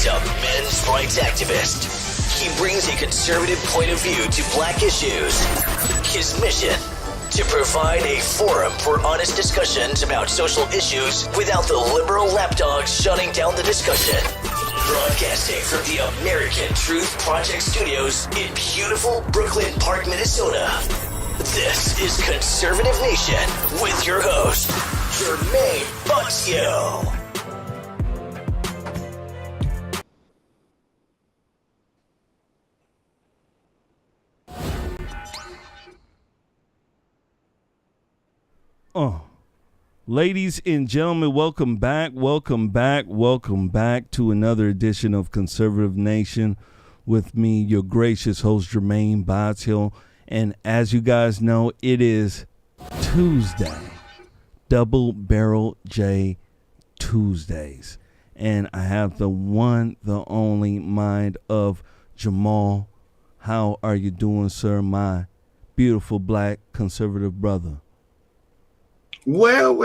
He's a men's rights activist. He brings a conservative point of view to black issues. His mission: to provide a forum for honest discussions about social issues without the liberal lapdogs shutting down the discussion. Broadcasting from the American Truth Project studios in beautiful Brooklyn Park, Minnesota. This is Conservative Nation with your host, Jermain Botsio. Ladies and gentlemen, welcome back to another edition of Conservative Nation with me, your gracious host, Jermain Botsio. And as you guys know, it is Tuesday, Double Barrel J Tuesdays. And I have the one, the only mind of Jamal. How are you doing, sir, my beautiful black conservative brother? Well.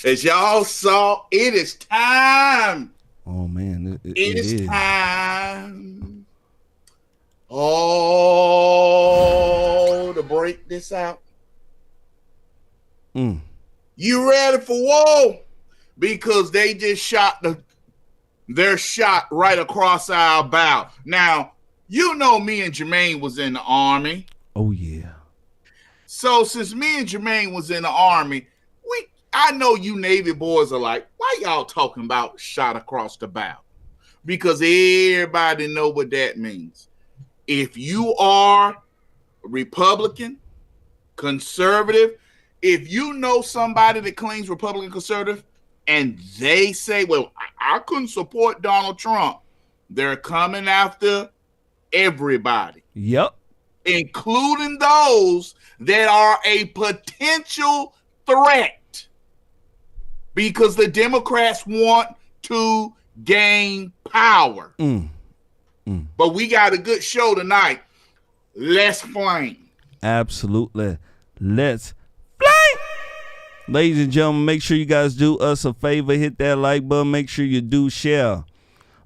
As y'all saw, it is time. Oh, man. It is time. Oh, to break this out. You ready for war? Because they just shot their shot right across our bow. Now, you know me and Jermain was in the Army. Oh, yeah. So since me and Jermain was in the Army, I know you Navy boys are like, why y'all talking about shot across the bow? Because everybody know what that means. If you are Republican, conservative, if you know somebody that claims Republican conservative and they say, well, I couldn't support Donald Trump, they're coming after everybody. Yep. Including those that are a potential threat, because the Democrats want to gain power. But we got a good show tonight. Let's flame. Absolutely. Let's flame. Ladies and gentlemen, make sure you guys do us a favor. Hit that like button. Make sure you do share.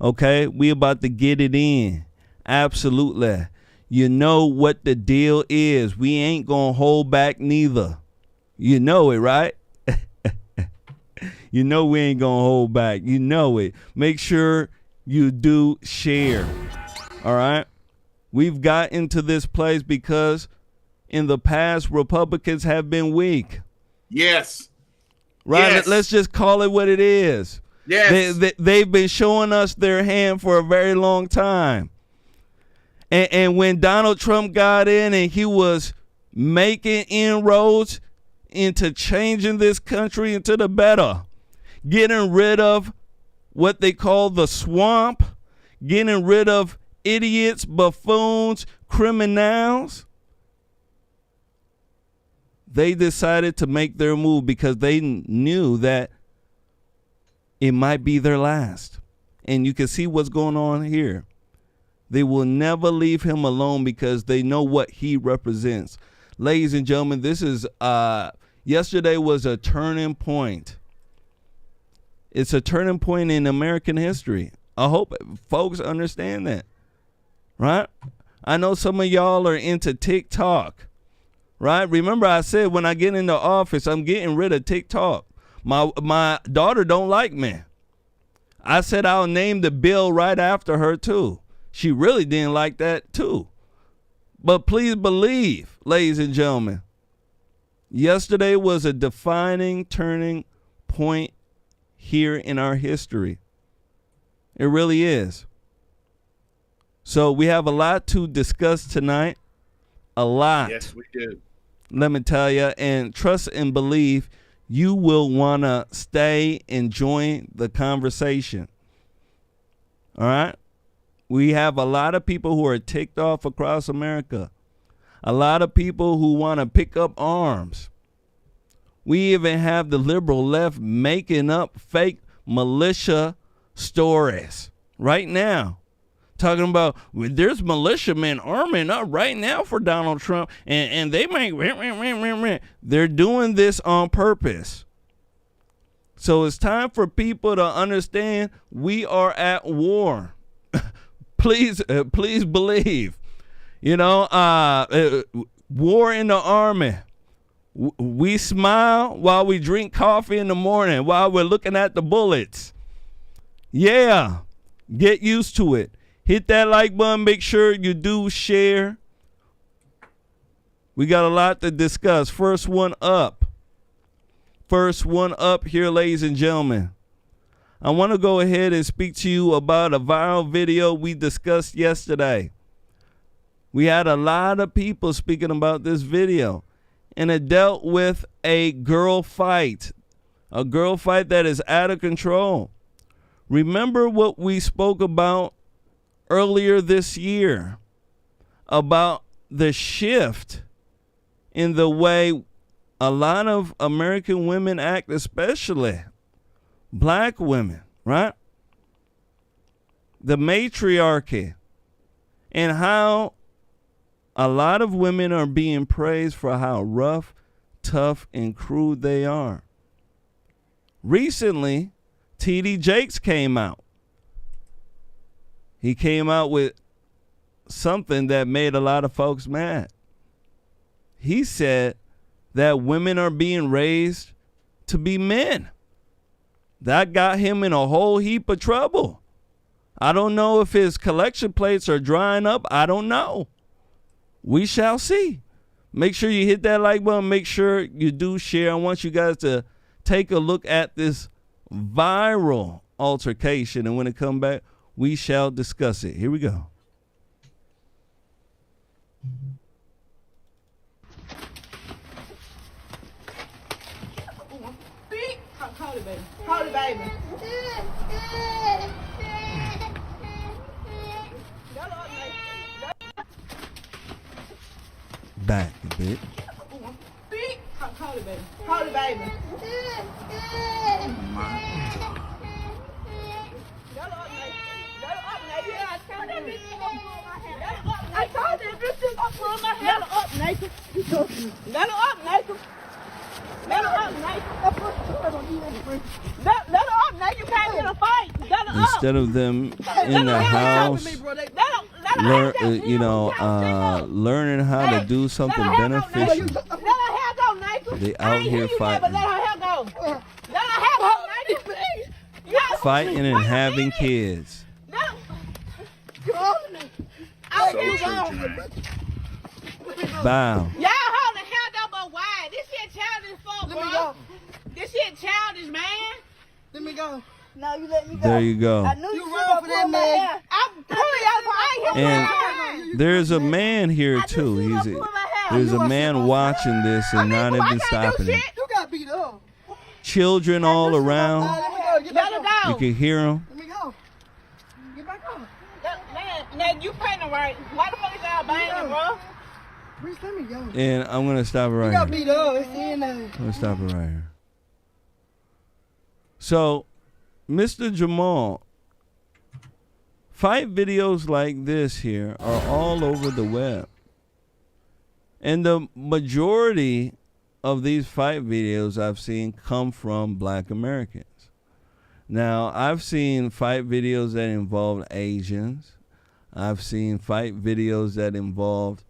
Okay? We about to get it in. Absolutely. You know what the deal is. We ain't gonna hold back neither. You know it, right? You know we ain't gonna hold back. You know it. Make sure you do share. All right? We've got into this place because in the past, Republicans have been weak. Yes. Right? Yes. Let's just call it what it is. Yes. They've been showing us their hand for a very long time. And when Donald Trump got in and he was making inroads into changing this country into the better, getting rid of what they call the swamp, getting rid of idiots, buffoons, criminals, they decided to make their move because they knew that it might be their last. And you can see what's going on here. They will never leave him alone because they know what he represents. Ladies and gentlemen, this is yesterday was a turning point. It's a turning point in American history. I hope folks understand that. Right? I know some of y'all are into TikTok. Right? Remember I said when I get into office, I'm getting rid of TikTok. My daughter don't like me. I said I'll name the bill right after her too. She really didn't like that too. But please believe, ladies and gentlemen, yesterday was a defining turning point here in our history. It really is. So we have a lot to discuss tonight. A lot. Yes, we do. Let me tell you, and trust and believe you will want to stay and join the conversation. All right? We have a lot of people who are ticked off across America. A lot of people who want to pick up arms. We even have the liberal left making up fake militia stories right now. Talking about there's militiamen arming up right now for Donald Trump. And they make... They're doing this on purpose. So it's time for people to understand we are at war. Please believe. War in the army. We smile while we drink coffee in the morning while we're looking at the bullets. Yeah, get used to it. Hit that like button. Make sure you do share. We got a lot to discuss. First one up here, ladies and gentlemen. I want to go ahead and speak to you about a viral video we discussed yesterday. We had a lot of people speaking about this video, and it dealt with a girl fight that is out of control. Remember what we spoke about earlier this year about the shift in the way a lot of American women act, especially black women, right? The matriarchy, and how a lot of women are being praised for how rough, tough, and crude they are. Recently, T.D. Jakes came out. He came out with something that made a lot of folks mad. He said that women are being raised to be men. That got him in a whole heap of trouble. I don't know if his collection plates are drying up. I don't know. We shall see. Make sure you hit that like button. Make sure you do share. I want you guys to take a look at this viral altercation. And when it comes back, we shall discuss it. Here we go. Call it, baby. Call it, baby. Back a bit. Call it, baby. Call it, baby. I told that bitch to pull my hair up, Nathan. Let her up, Nathan. Let her up, Nathan. Let her up, Nathan. You can't get a fight. Let her up. Instead of them in the house, learning how to do something beneficial, they out here fighting. Fighting and having kids. Bow. Y'all hold the hell up, but why? This shit childish for, bro. This shit childish, man. Let me go. No, you let me go. There you go. I knew you wrong for that, man. I'm pulling out. And there's a man here too. There's a man watching this and not even stopping it. You got beat up. Children all around. Let her go. You can hear them. Let me go. Get back on. Man, you paying right. Why the fuck is y'all banging, bro? Let me go. And I'm gonna stop it right here. You got here. beat up. It's in there. I'm gonna stop it right here. So, Mr. Jamal, fight videos like this here are all over the web. And the majority of these fight videos I've seen come from black Americans. Now, I've seen fight videos that involve Asians. I've seen fight videos that involved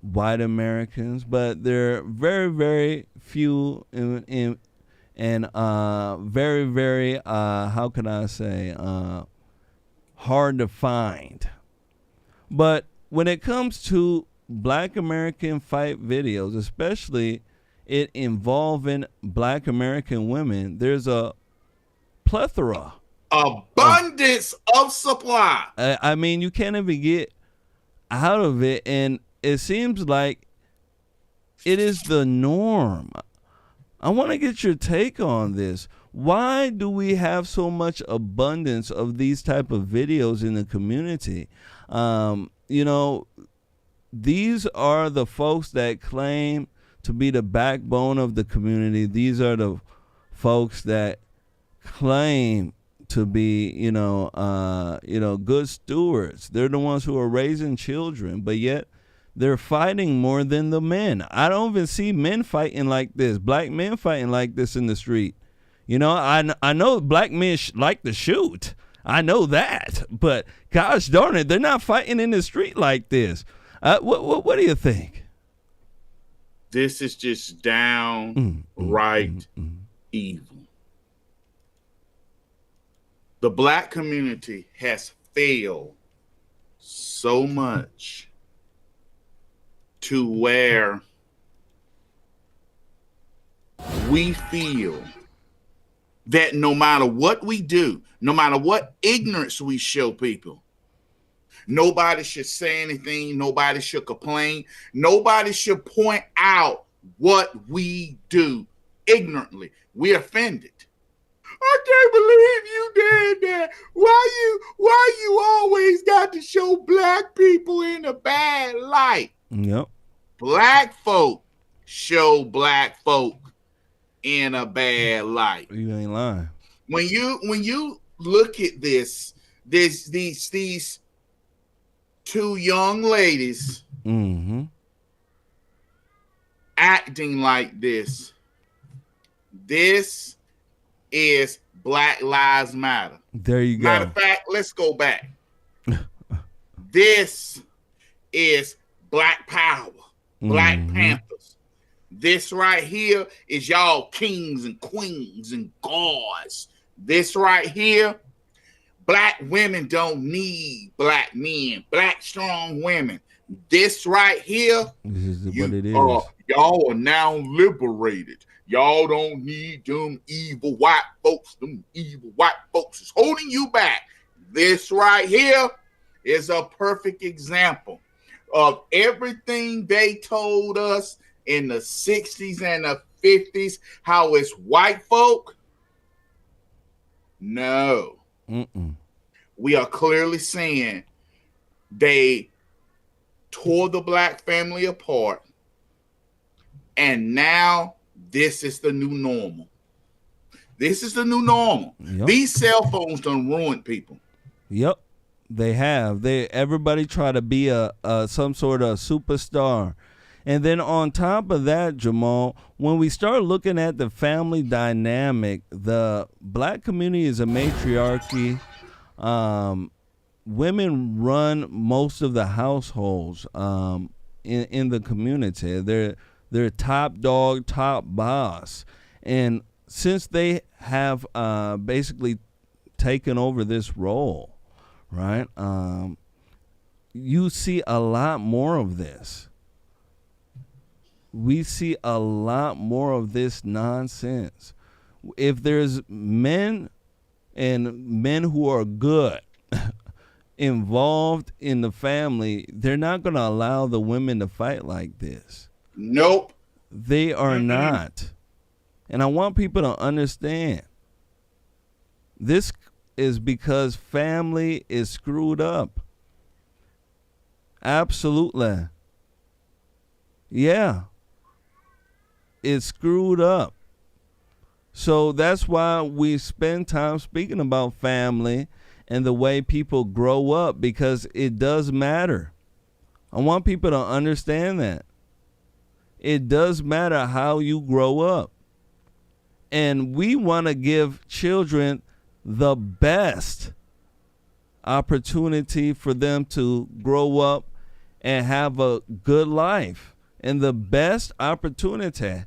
white Americans, but they're very, very few and very, very, how can I say, hard to find. But when it comes to black American fight videos, especially it involving black American women, there's a plethora. Abundance of supply. I mean, you can't even get out of it, and it seems like it is the norm. I want to get your take on this. Why do we have so much abundance of these type of videos in the community? These are the folks that claim to be the backbone of the community. These are the folks that claim to be, good stewards. They're the ones who are raising children, but yet they're fighting more than the men. I don't even see men fighting like this, black men fighting like this in the street. You know, I know black men like to shoot. I know that. But gosh darn it, they're not fighting in the street like this. What do you think? This is just downright evil. The black community has failed so much to where we feel that no matter what we do, no matter what ignorance we show people, nobody should say anything, nobody should complain, nobody should point out what we do ignorantly. We're offended. I can't believe you did that. Why you always got to show black people in a bad light? Yep. Black folk show black folk in a bad light. You ain't lying. When you look at these two young ladies acting like this is Black Lives Matter. There you go. Matter of fact, let's go back. This is Black Power, Black Panthers. This right here is y'all kings and queens and gods. This right here, black women don't need black men, black strong women. This right here, this is what it is. Y'all are now liberated. Y'all don't need them evil white folks. Them evil white folks is holding you back. This right here is a perfect example of everything they told us in the 60s and the 50s, how it's white folk. No. We are clearly saying they tore the black family apart, and now this is the new normal. This is the new normal. Yep. These cell phones done ruined people. Yep, they have. Everybody try to be a some sort of superstar. And then on top of that, Jamal, when we start looking at the family dynamic, the black community is a matriarchy. Women run most of the households in the community. They're top dog, top boss. And since they have basically taken over this role, right, you see a lot more of this. We see a lot more of this nonsense. If there's men who are good involved in the family, they're not going to allow the women to fight like this. Nope. They are not. And I want people to understand. This is because family is screwed up. Absolutely. Yeah. It's screwed up. So that's why we spend time speaking about family and the way people grow up, because it does matter. I want people to understand that. It does matter how you grow up. And we want to give children the best opportunity for them to grow up and have a good life. And the best opportunity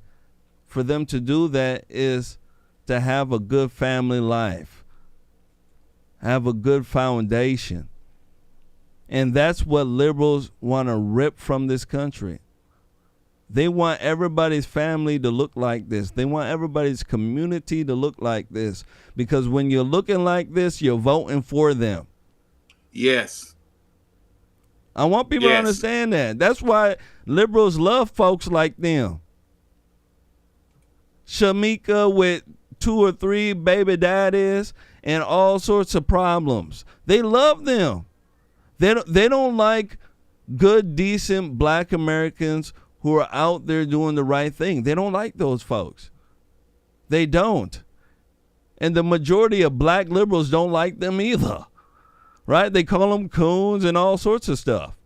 for them to do that is to have a good family life, have a good foundation. And that's what liberals want to rip from this country. They want everybody's family to look like this. They want everybody's community to look like this. Because when you're looking like this, you're voting for them. Yes. I want people to understand that. That's why liberals love folks like them. Shamika with 2 or 3 baby daddies and all sorts of problems. They love them. They don't like good, decent black Americans who are out there doing the right thing. They don't like those folks. They don't. And the majority of black liberals don't like them either. Right? They call them coons and all sorts of stuff.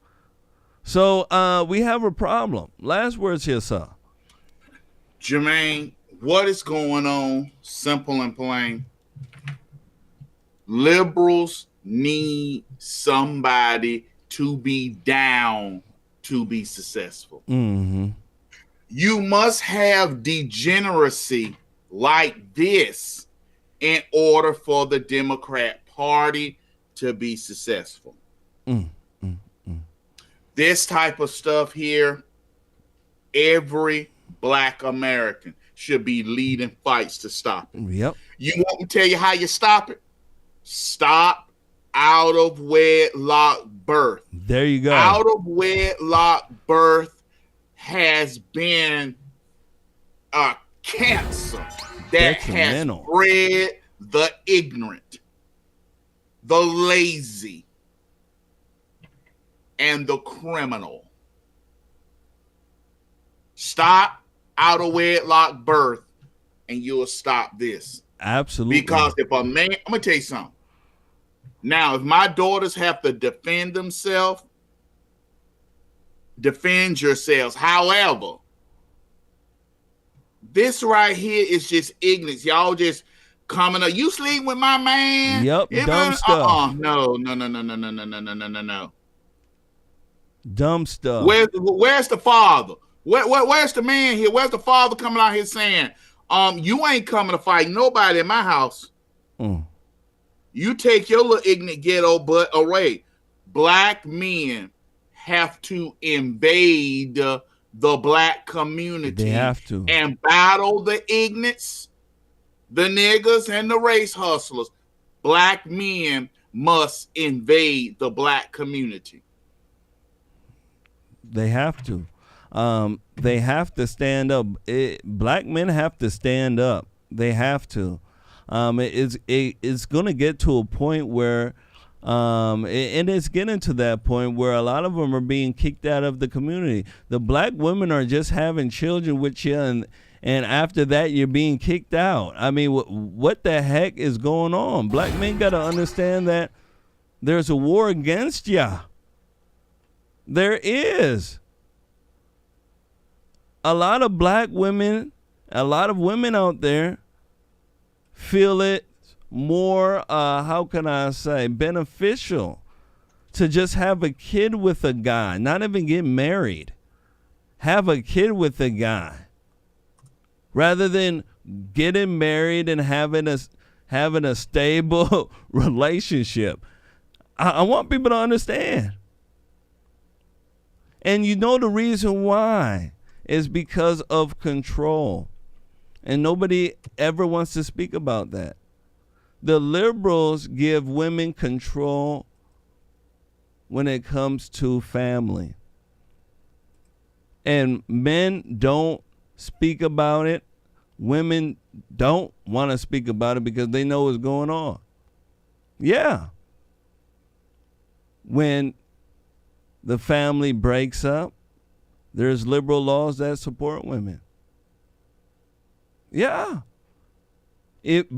So we have a problem. Last words here, sir. Jermain, what is going on? Simple and plain. Liberals need somebody to be down to be successful. Mm-hmm. You must have degeneracy like this in order for the Democrat Party to be successful. This type of stuff here, every Black American should be leading fights to stop it. Yep. You want me to tell you how you stop it? Stop out of wedlock birth. There you go. Out of wedlock birth has been a cancer that has bred the ignorant, the lazy, and the criminal. Stop out of wedlock birth and you'll stop this. Absolutely. Because if a man, I'm going to tell you something. Now, if my daughters have to defend themselves, defend yourselves. However, this right here is just ignorance. Y'all just coming up. You sleep with my man. Yep, dumb stuff. No. Dumb stuff. Where's the father? Where's the man here? Where's the father coming out here saying, you ain't coming to fight nobody in my house. You take your little ignorant ghetto butt away. Black men have to invade the Black community. They have to. And battle the ignorance, the niggas, and the race hustlers. Black men must invade the Black community. They have to. They have to stand up. Black men have to stand up. They have to. It's going to get to a point where, and it's getting to that point where a lot of them are being kicked out of the community. The Black women are just having children with you, and after that, you're being kicked out. I mean, what the heck is going on? Black men got to understand that there's a war against ya. There is. A lot of Black women, a lot of women out there feel it more, how can I say, beneficial to just have a kid with a guy, not even get married. Have a kid with a guy rather than getting married and having a stable relationship. I want people to understand. And you know the reason why is because of control. And nobody ever wants to speak about that. The liberals give women control when it comes to family. And men don't speak about it. Women don't want to speak about it because they know what's going on. Yeah. When the family breaks up, there's liberal laws that support women. Yeah.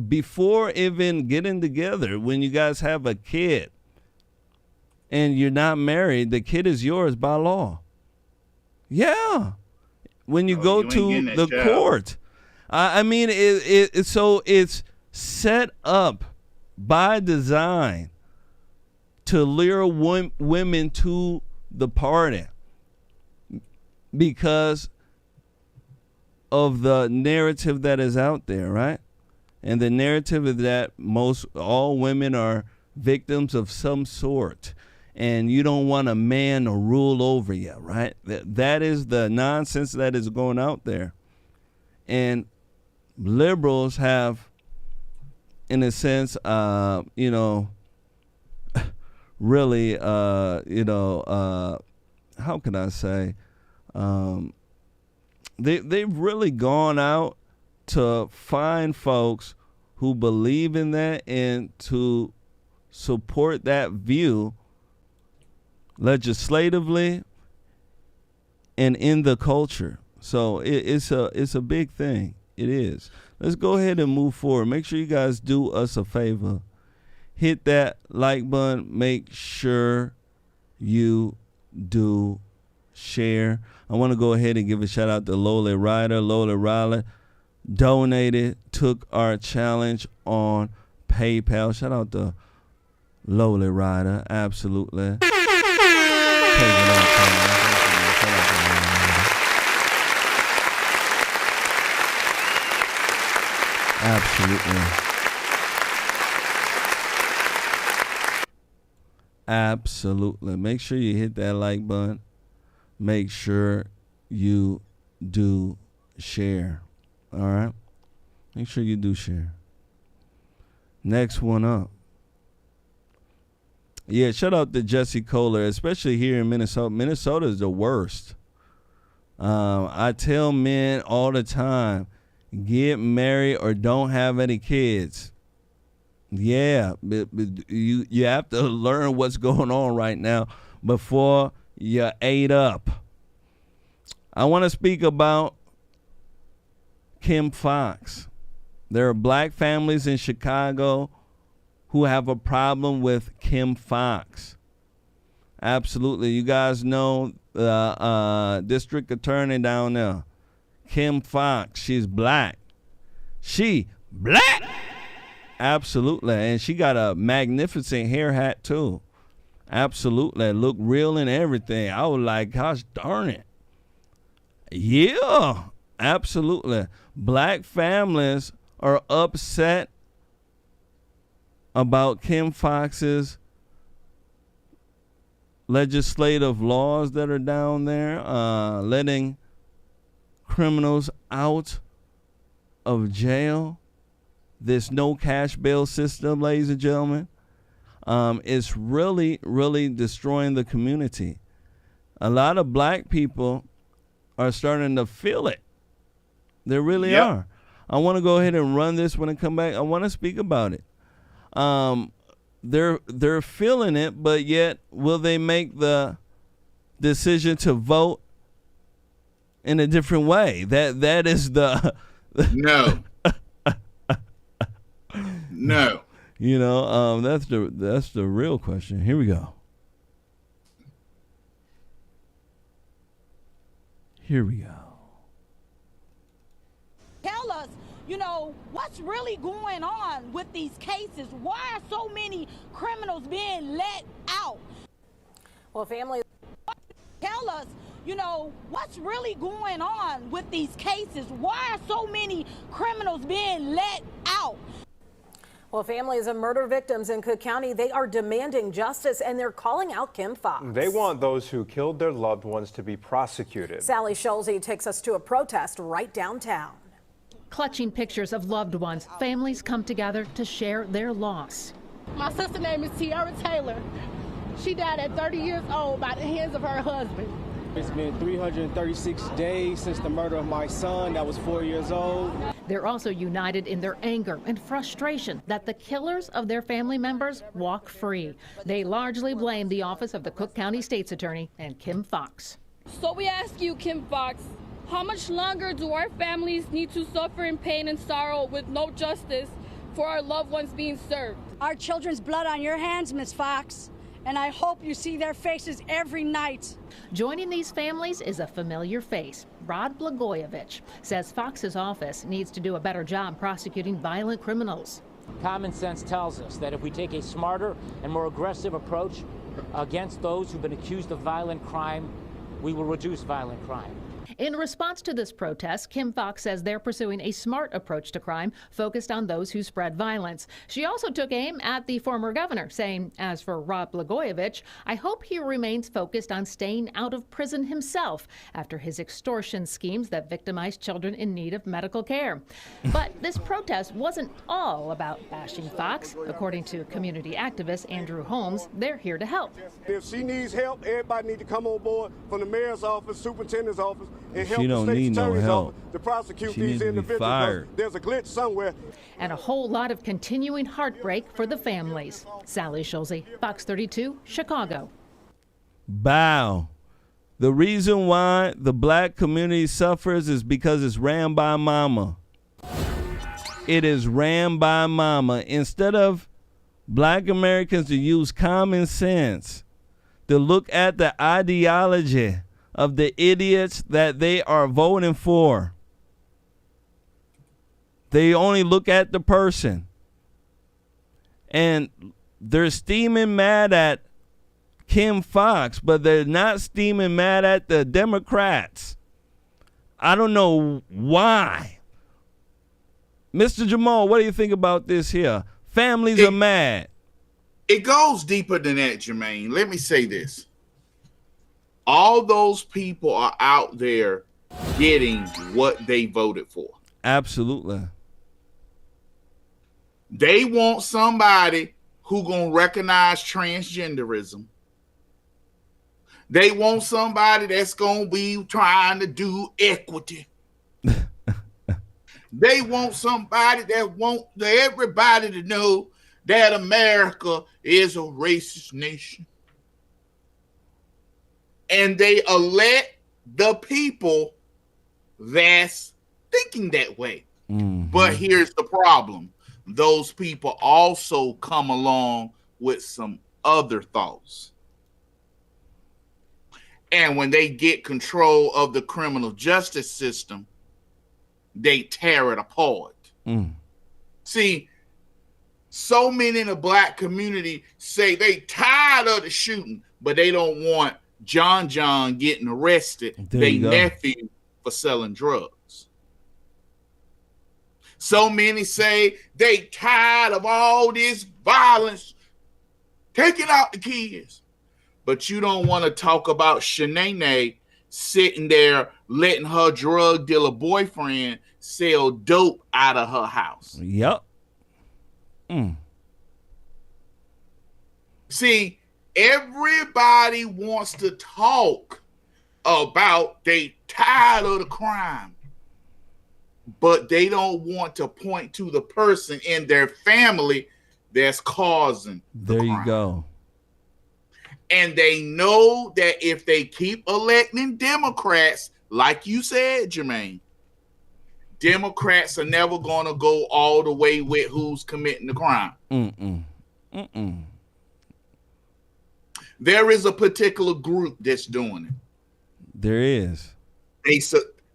Before even getting together, when you guys have a kid and you're not married, the kid is yours by law. Yeah. When you go to the court. I mean, so it's set up by design to lure women to the party because of the narrative that is out there, right? And the narrative is that all women are victims of some sort, and you don't want a man to rule over you, right? That is the nonsense that is going out there. And liberals have, in a sense, really, how can I say, they've really gone out to find folks who believe in that and to support that view legislatively and in the culture. So it's a big thing. It is. Let's go ahead and move forward. Make sure you guys do us a favor. Hit that like button. Make sure you do share. I want to go ahead and give a shout out to Lola Ryder. Lola Ryder, donated, took our challenge on PayPal. Shout out to Lowly Rider. Absolutely. Take it up, shout out to Lowly Rider. Absolutely. Absolutely. Make sure you hit that like button. Make sure you do share. All right? Make sure you do share. Next one up. Yeah, shout out to Jesse Kohler, especially here in Minnesota. Minnesota is the worst. I tell men all the time, get married or don't have any kids. Yeah, you have to learn what's going on right now before you ate up. I want to speak about Kim Foxx. There are black families in Chicago who have a problem with Kim Foxx. Absolutely. You guys know the district attorney down there, Kim Foxx. She's black. She black. Absolutely. And she got a magnificent hair hat too. Absolutely. Look real and everything. I was like, gosh darn it. Yeah, absolutely. Black families are upset about Kim Foxx's legislative laws that are down there, letting criminals out of jail. This no cash bail system, ladies and gentlemen, is really, really destroying the community. A lot of black people are starting to feel it. They really are. I want to go ahead and run this when I come back. I want to speak about it. They're feeling it, but yet will they make the decision to vote in a different way? That is the no. No. You know, that's the real question. Here we go. Here we go. Tell us, what's really going on with these cases? Why are so many criminals being let out? Well, family. Tell us, what's really going on with these cases? Why are so many criminals being let out? Well, families of murder victims in Cook County, they are demanding justice, and they're calling out Kim Foxx. They want those who killed their loved ones to be prosecuted. Sally Schulze takes us to a protest right downtown. Clutching pictures of loved ones, families come together to share their loss. My sister's name is Tiara Taylor. She died at 30 years old by the hands of her husband. It's been 336 days since the murder of my son that was 4 years old. They're also united in their anger and frustration that the killers of their family members walk free. They largely blame the office of the Cook County State's Attorney and Kim Foxx. So we ask you, Kim Foxx, how much longer do our families need to suffer in pain and sorrow with no justice for our loved ones being served? Our children's blood on your hands, Miss Foxx, and I hope you see their faces every night. Joining these families is a familiar face. Rod Blagojevich says Fox's office needs to do a better job prosecuting violent criminals. Common sense tells us that if we take a smarter and more aggressive approach against those who've been accused of violent crime, we will reduce violent crime. In response to this protest, Kim Foxx says they're pursuing a smart approach to crime focused on those who spread violence. She also took aim at the former governor, saying, as for Rod Blagojevich, I hope he remains focused on staying out of prison himself after his extortion schemes that victimized children in need of medical care. But this protest wasn't all about bashing Foxx. According to community activist Andrew Holmes, they're here to help. If she needs help, everybody needs to come on board from the mayor's office, superintendent's office, and help She don't the need state's no attorney's help. office to prosecute She these needs to be individuals. fired. There's a glitch somewhere. And a whole lot of continuing heartbreak for the families. Sally Schulze, Fox 32, Chicago. Bow. The reason why the black community suffers is because it's ran by mama. It is ran by mama. Instead of black Americans to use common sense, to look at the ideology of the idiots that they are voting for, They only look at the person. And they're steaming mad at Kim Fox, but they're not steaming mad at the Democrats. I don't know why. Mr. Jamal, what do you think about this here? Families are mad. It goes deeper than that, Jermaine. Let me say this. All those people are out there getting what they voted for. Absolutely. They want somebody who gonna recognize transgenderism. They want somebody that's gonna be trying to do equity. They want somebody that want everybody to know that America is a racist nation. And they elect the people that's thinking that way. Mm-hmm. But here's the problem. Those people also come along with some other thoughts. And when they get control of the criminal justice system, they tear it apart. Mm. See, so many in the black community say they tired of the shooting, but they don't want John getting arrested, their nephew, for selling drugs. So many say they tired of all this violence, taking out the kids. But you don't want to talk about Shanae sitting there letting her drug dealer boyfriend sell dope out of her house. Yep. Mm. See, everybody wants to talk about they tired of the crime, but they don't want to point to the person in their family that's causing the crime. You go. And they know that if they keep electing Democrats, like you said, Jermaine, Democrats are never going to go all the way with who's committing the crime. There is a particular group that's doing it. There is.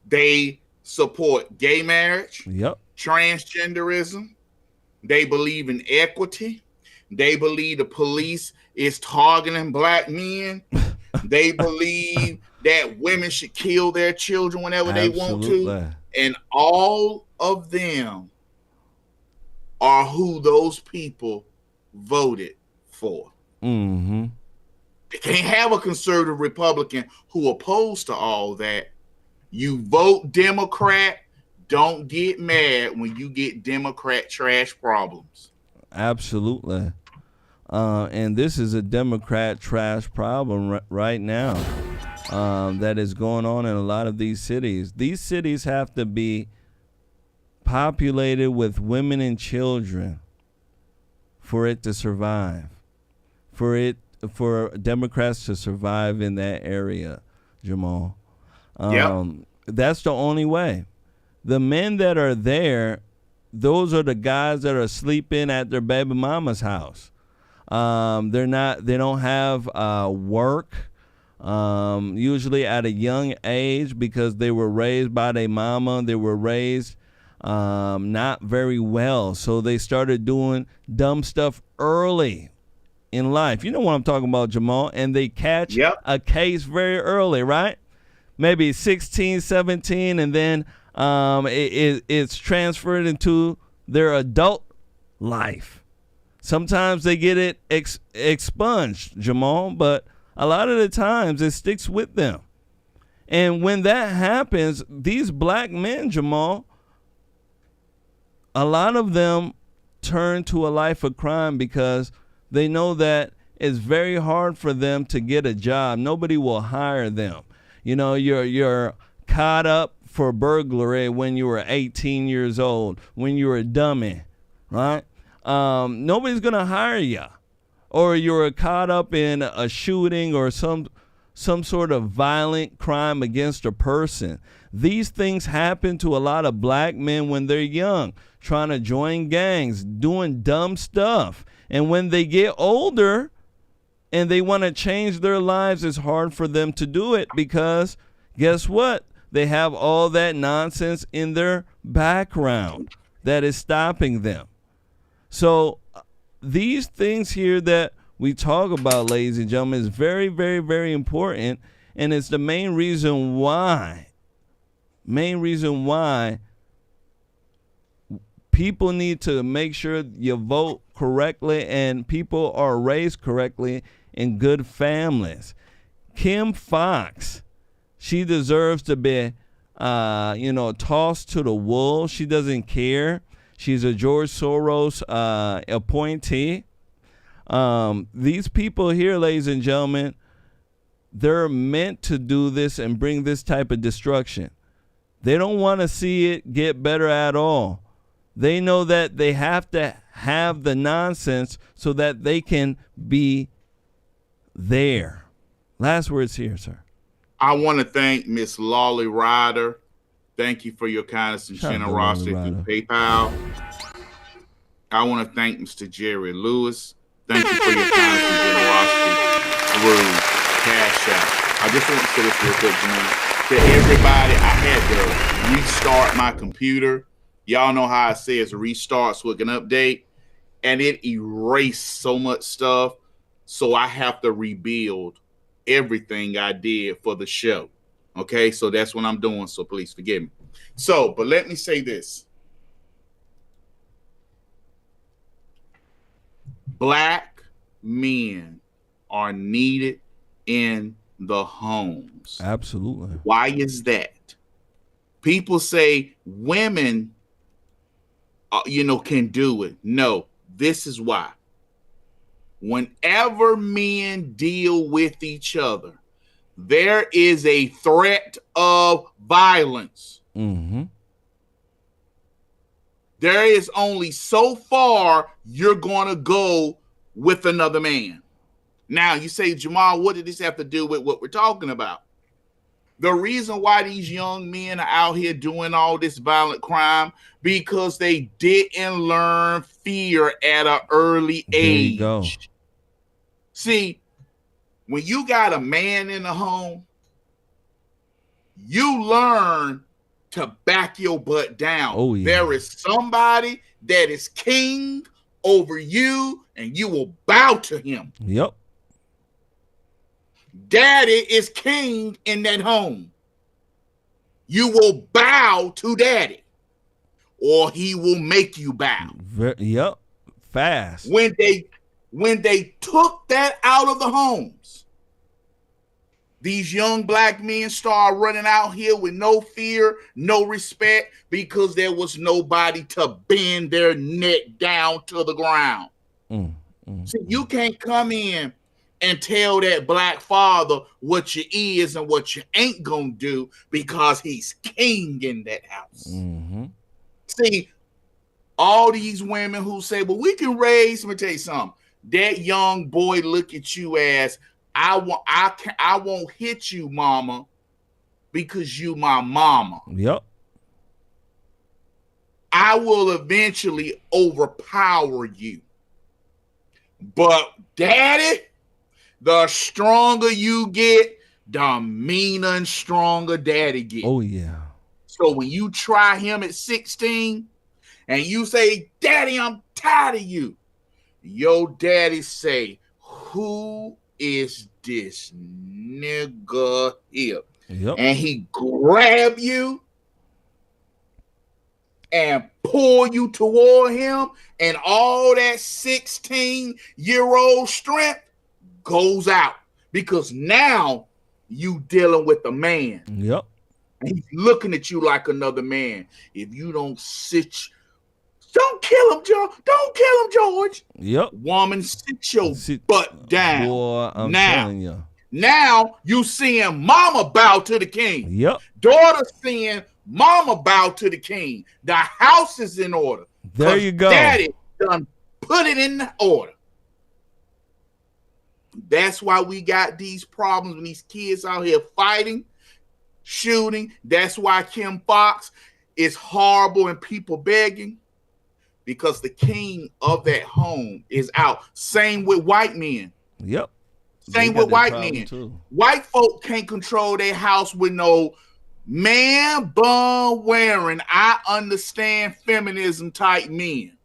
They support gay marriage, yep, transgenderism. They believe in equity. They believe the police is targeting black men. They believe that women should kill their children whenever they want to. And all of them are who those people voted for. Mm-hmm. They can't have a conservative Republican who opposed to all that. You vote Democrat, don't get mad when you get Democrat trash problems. Absolutely. And this is a Democrat trash problem right now that is going on in a lot of these cities. These cities have to be populated with women and children for it to survive, for Democrats to survive in that area, Jamal. That's the only way. The men that are there, those are the guys that are sleeping at their baby mama's house. They don't have work, usually at a young age because they were raised by their mama. They were raised not very well. So they started doing dumb stuff early in life. You know what I'm talking about, Jamal? And they catch a case very early, right? Maybe 16, 17, and then it's transferred into their adult life. Sometimes they get it expunged, Jamal, but a lot of the times it sticks with them. And when that happens, these black men, Jamal, a lot of them turn to a life of crime because they know that it's very hard for them to get a job. Nobody will hire them. You know, you're caught up for burglary when you were 18 years old, when you were a dummy, right? Nobody's going to hire you. Or you're caught up in a shooting or some sort of violent crime against a person. These things happen to a lot of black men when they're young, trying to join gangs, doing dumb stuff. And when they get older and they want to change their lives, it's hard for them to do it because guess what? They have all that nonsense in their background. that is stopping them. So these things here that we talk about, ladies and gentlemen, is very, very, very important. And it's the main reason why people need to make sure you vote correctly and people are raised correctly in good families. Kim Foxx, she deserves to be, tossed to the wolves. She doesn't care. She's a George Soros appointee. These people here, ladies and gentlemen, they're meant to do this and bring this type of destruction. They don't want to see it get better at all. They know that they have to have the nonsense so that they can be there. Last words here, sir. I want to thank Miss Lolly Ryder. Thank you for your kindness and generosity through PayPal. I want to thank Mr. Jerry Lewis. Thank you for your kindness and generosity through Cash App. I just want to say this real quick, Jermain. To everybody, I had to restart my computer. Y'all know how it says restart so it can update. And it erased so much stuff. So I have to rebuild everything I did for the show. Okay, so that's what I'm doing. So please forgive me. So, but let me say this. Black men are needed in the homes. Absolutely. Why is that? People say women, can do it. No, this is why. Whenever men deal with each other, there is a threat of violence. Mm-hmm. There is only so far you're going to go with another man. Now, you say, Jamal, what did this have to do with what we're talking about? The reason why these young men are out here doing all this violent crime, because they didn't learn fear at an early age. There you go. See, when you got a man in the home, you learn to back your butt down. Oh, yeah. There is somebody that is king over you, and you will bow to him. Yep. Daddy is king in that home. You will bow to daddy, or he will make you bow. Yep. Fast. When they took that out of the homes, these young black men started running out here with no fear, no respect, because there was nobody to bend their neck down to the ground. See, you can't come in and tell that black father what you is and what you ain't gonna do, because he's king in that house. Mm-hmm. See, all these women who say, well, we can raise, let me tell you something. That young boy look at you as, I won't hit you, mama, because you my mama. Yep. I will eventually overpower you. But daddy, the stronger you get, the meaner and stronger daddy gets. Oh, yeah. So when you try him at 16 and you say, daddy, I'm tired of you, your daddy say, who is this nigga here? Yep. And he grab you and pull you toward him, and all that 16-year-old strength goes out, because now you dealing with a man. Yep. And he's looking at you like another man. If you don't don't kill him, George. Don't kill him, George. Yep. Woman, sit your butt down. Boy, I'm now, telling you. Now you seeing mama bow to the king. Yep. Daughter seeing mama bow to the king. The house is in order. There you go. Daddy done put it in order. That's why we got these problems when these kids out here fighting, shooting. That's why Kim Foxx is horrible and people begging, because the king of that home is out. Same with white men. Yep. Same with white men. Too. White folk can't control their house with no Man bun wearing, I understand feminism type men.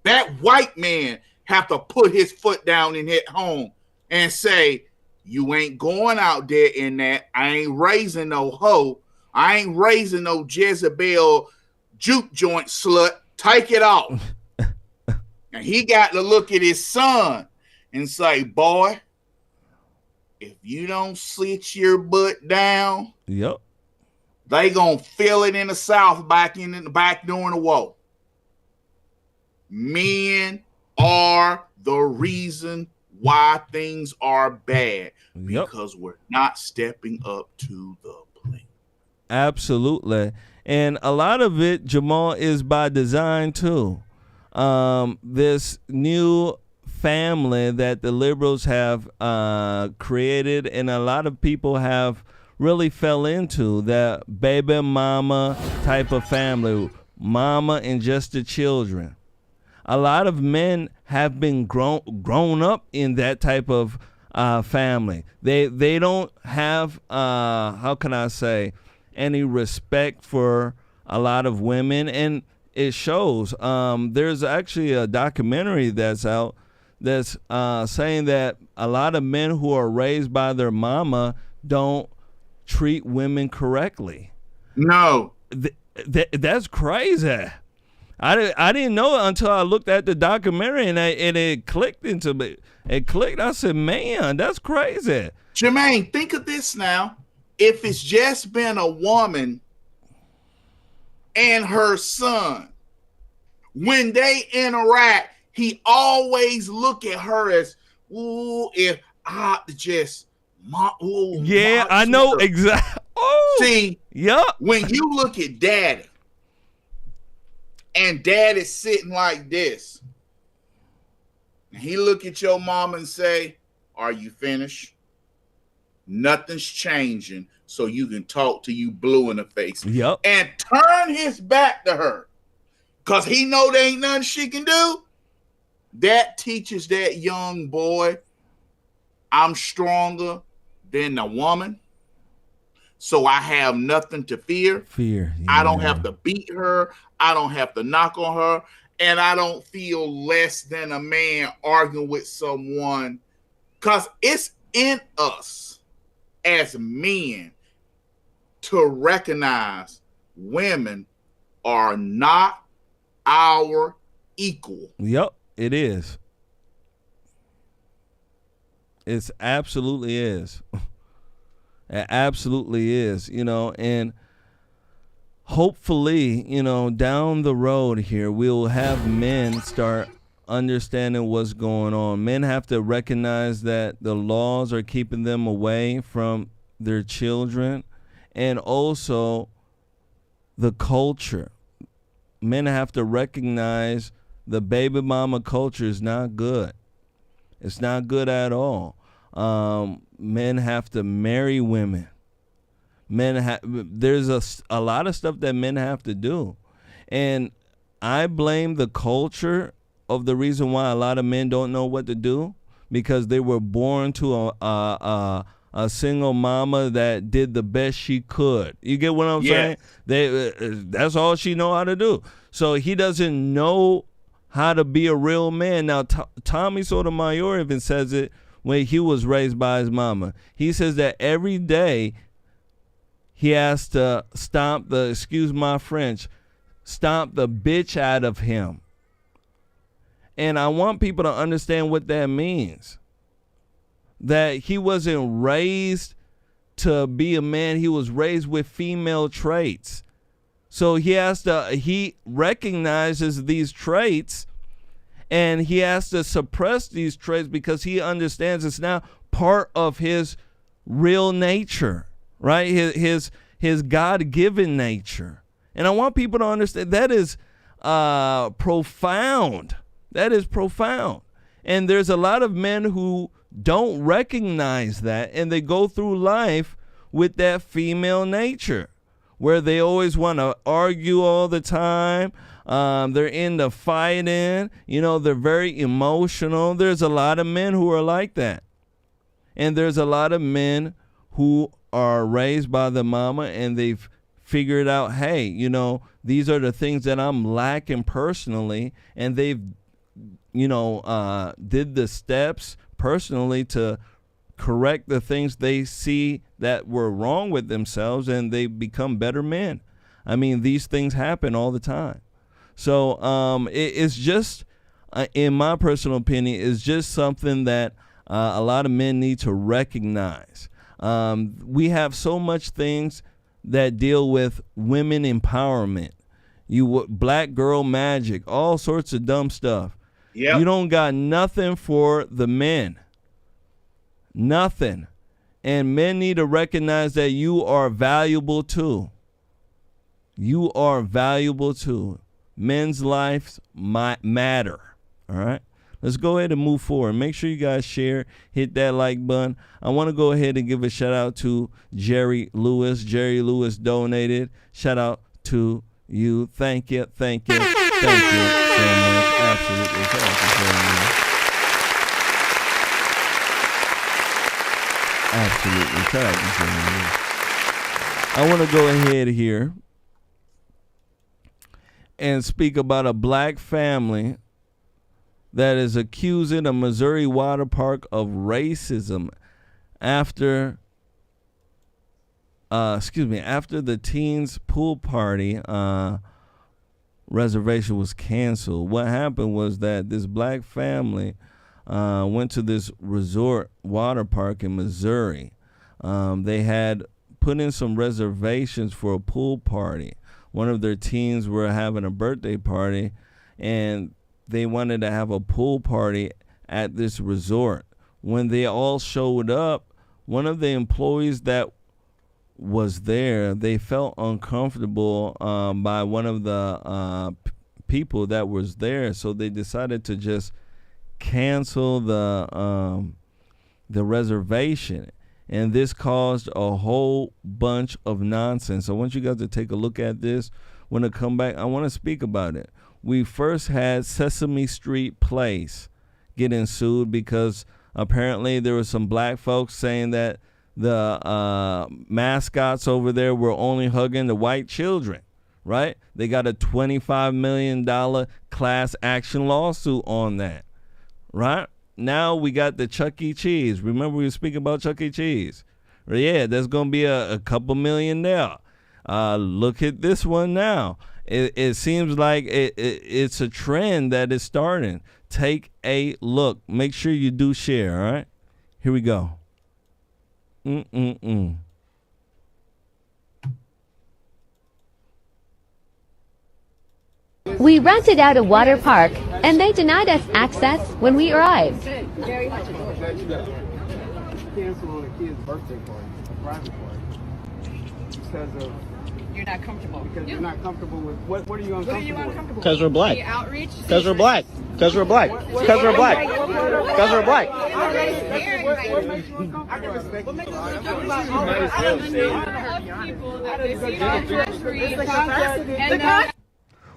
That white man have to put his foot down and hit home and say, you ain't going out there in that. I ain't raising no hoe. I ain't raising no Jezebel juke joint slut. Take it off. And he got to look at his son and say, boy, if you don't sit your butt down, yep, they gonna feel it in the South back during the war. Men are the reason why things are bad, because we're not stepping up to the plate. Absolutely. And a lot of it, Jamal, is by design too. This new family that the liberals have created, and a lot of people have really fell into, that baby mama type of family, mama and just the children. A lot of men have been grown up in that type of family. They don't have how can I say, any respect for a lot of women, and it shows. There's actually a documentary that's out that's saying that a lot of men who are raised by their mama don't treat women correctly. No. That's crazy. I didn't know it until I looked at the documentary, and it clicked into me. It clicked. I said, man, that's crazy. Jermaine, think of this now. If it's just been a woman and her son, when they interact, he always look at her as, ooh, if I just, yeah, I know exactly. See, yep. When you look at daddy, and daddy's sitting like this, and he look at your mom and say, are you finished? Nothing's changing, so you can talk to you blue in the face. Yep. And turn his back to her, because he know there ain't nothing she can do. That teaches that young boy, I'm stronger than the woman, so I have nothing to fear. Yeah. I don't have to beat her. I don't have to knock on her. And I don't feel less than a man arguing with someone, because it's in us as men to recognize women are not our equal. Yep, it is. It absolutely is. It absolutely is, and hopefully, down the road here, we'll have men start understanding what's going on. Men have to recognize that the laws are keeping them away from their children, and also the culture. Men have to recognize the baby mama culture is not good. It's not good at all. Men have to marry women. There's a lot of stuff that men have to do. And I blame the culture of the reason why a lot of men don't know what to do, because they were born to a single mama that did the best she could. You get what I'm saying? That's all she know how to do. So he doesn't know how to be a real man. Now, Tommy Sotomayor even says it when he was raised by his mama. He says that every day he has to stomp the, excuse my French, stomp the bitch out of him. And I want people to understand what that means. That he wasn't raised to be a man. He was raised with female traits. So he recognizes these traits, and he has to suppress these traits because he understands it's now part of his real nature, right? His God-given nature. And I want people to understand that is profound. That is profound. And there's a lot of men who don't recognize that, and they go through life with that female nature, where they always want to argue all the time. They're into fighting. They're very emotional. There's a lot of men who are like that. And there's a lot of men who are raised by the mama and they've figured out, hey, you know, these are the things that I'm lacking personally, and they've, you know, did the steps personally to correct the things they see that were wrong with themselves, and they become better men. I mean, these things happen all the time. So it's just, in my personal opinion, it's just something that a lot of men need to recognize. We have so much things that deal with women empowerment. Black girl magic, all sorts of dumb stuff. Yep. You don't got nothing for the men. Nothing. And men need to recognize that you are valuable too. You are valuable too. Men's lives matter. All right? Let's go ahead and move forward. Make sure you guys share, hit that like button. I want to go ahead and give a shout out to Jerry Lewis. Jerry Lewis donated. Shout out to you. Thank you. Thank you. Thank you so much. Absolutely. Shout out to Jerry Lewis. Absolutely. Shout out to Jerry Lewis. I want to go ahead here and speak about a black family that is accusing a Missouri water park of racism after the teens' pool party reservation was canceled. What happened was that this black family went to this resort water park in Missouri. They had put in some reservations for a pool party. One of their teens were having a birthday party, and they wanted to have a pool party at this resort. When they all showed up, one of the employees that was there, they felt uncomfortable by one of the people that was there, so they decided to just cancel the reservation. And this caused a whole bunch of nonsense. I want you guys to take a look at this. When I come back, I want to speak about it. We first had Sesame Street Place getting sued because apparently there were some black folks saying that the mascots over there were only hugging the white children, right? They got a $25 million class action lawsuit on that, right? Now we got the Chuck E. Cheese. Remember we were speaking about Chuck E. Cheese? Yeah, there's going to be a couple million there. Look at this one now. It seems like it's a trend that is starting. Take a look. Make sure you do share, all right? Here we go. We rented out a water park, and they denied us access when we arrived. Cancel on a kid's birthday party, a private party, because of... You're not comfortable. Because you're not comfortable with what are you uncomfortable with? What are you uncomfortable with? Because we're black. The outreach? Because we're black. Because we're black. Because we're black. Because we're black. What makes you uncomfortable? What makes you uncomfortable?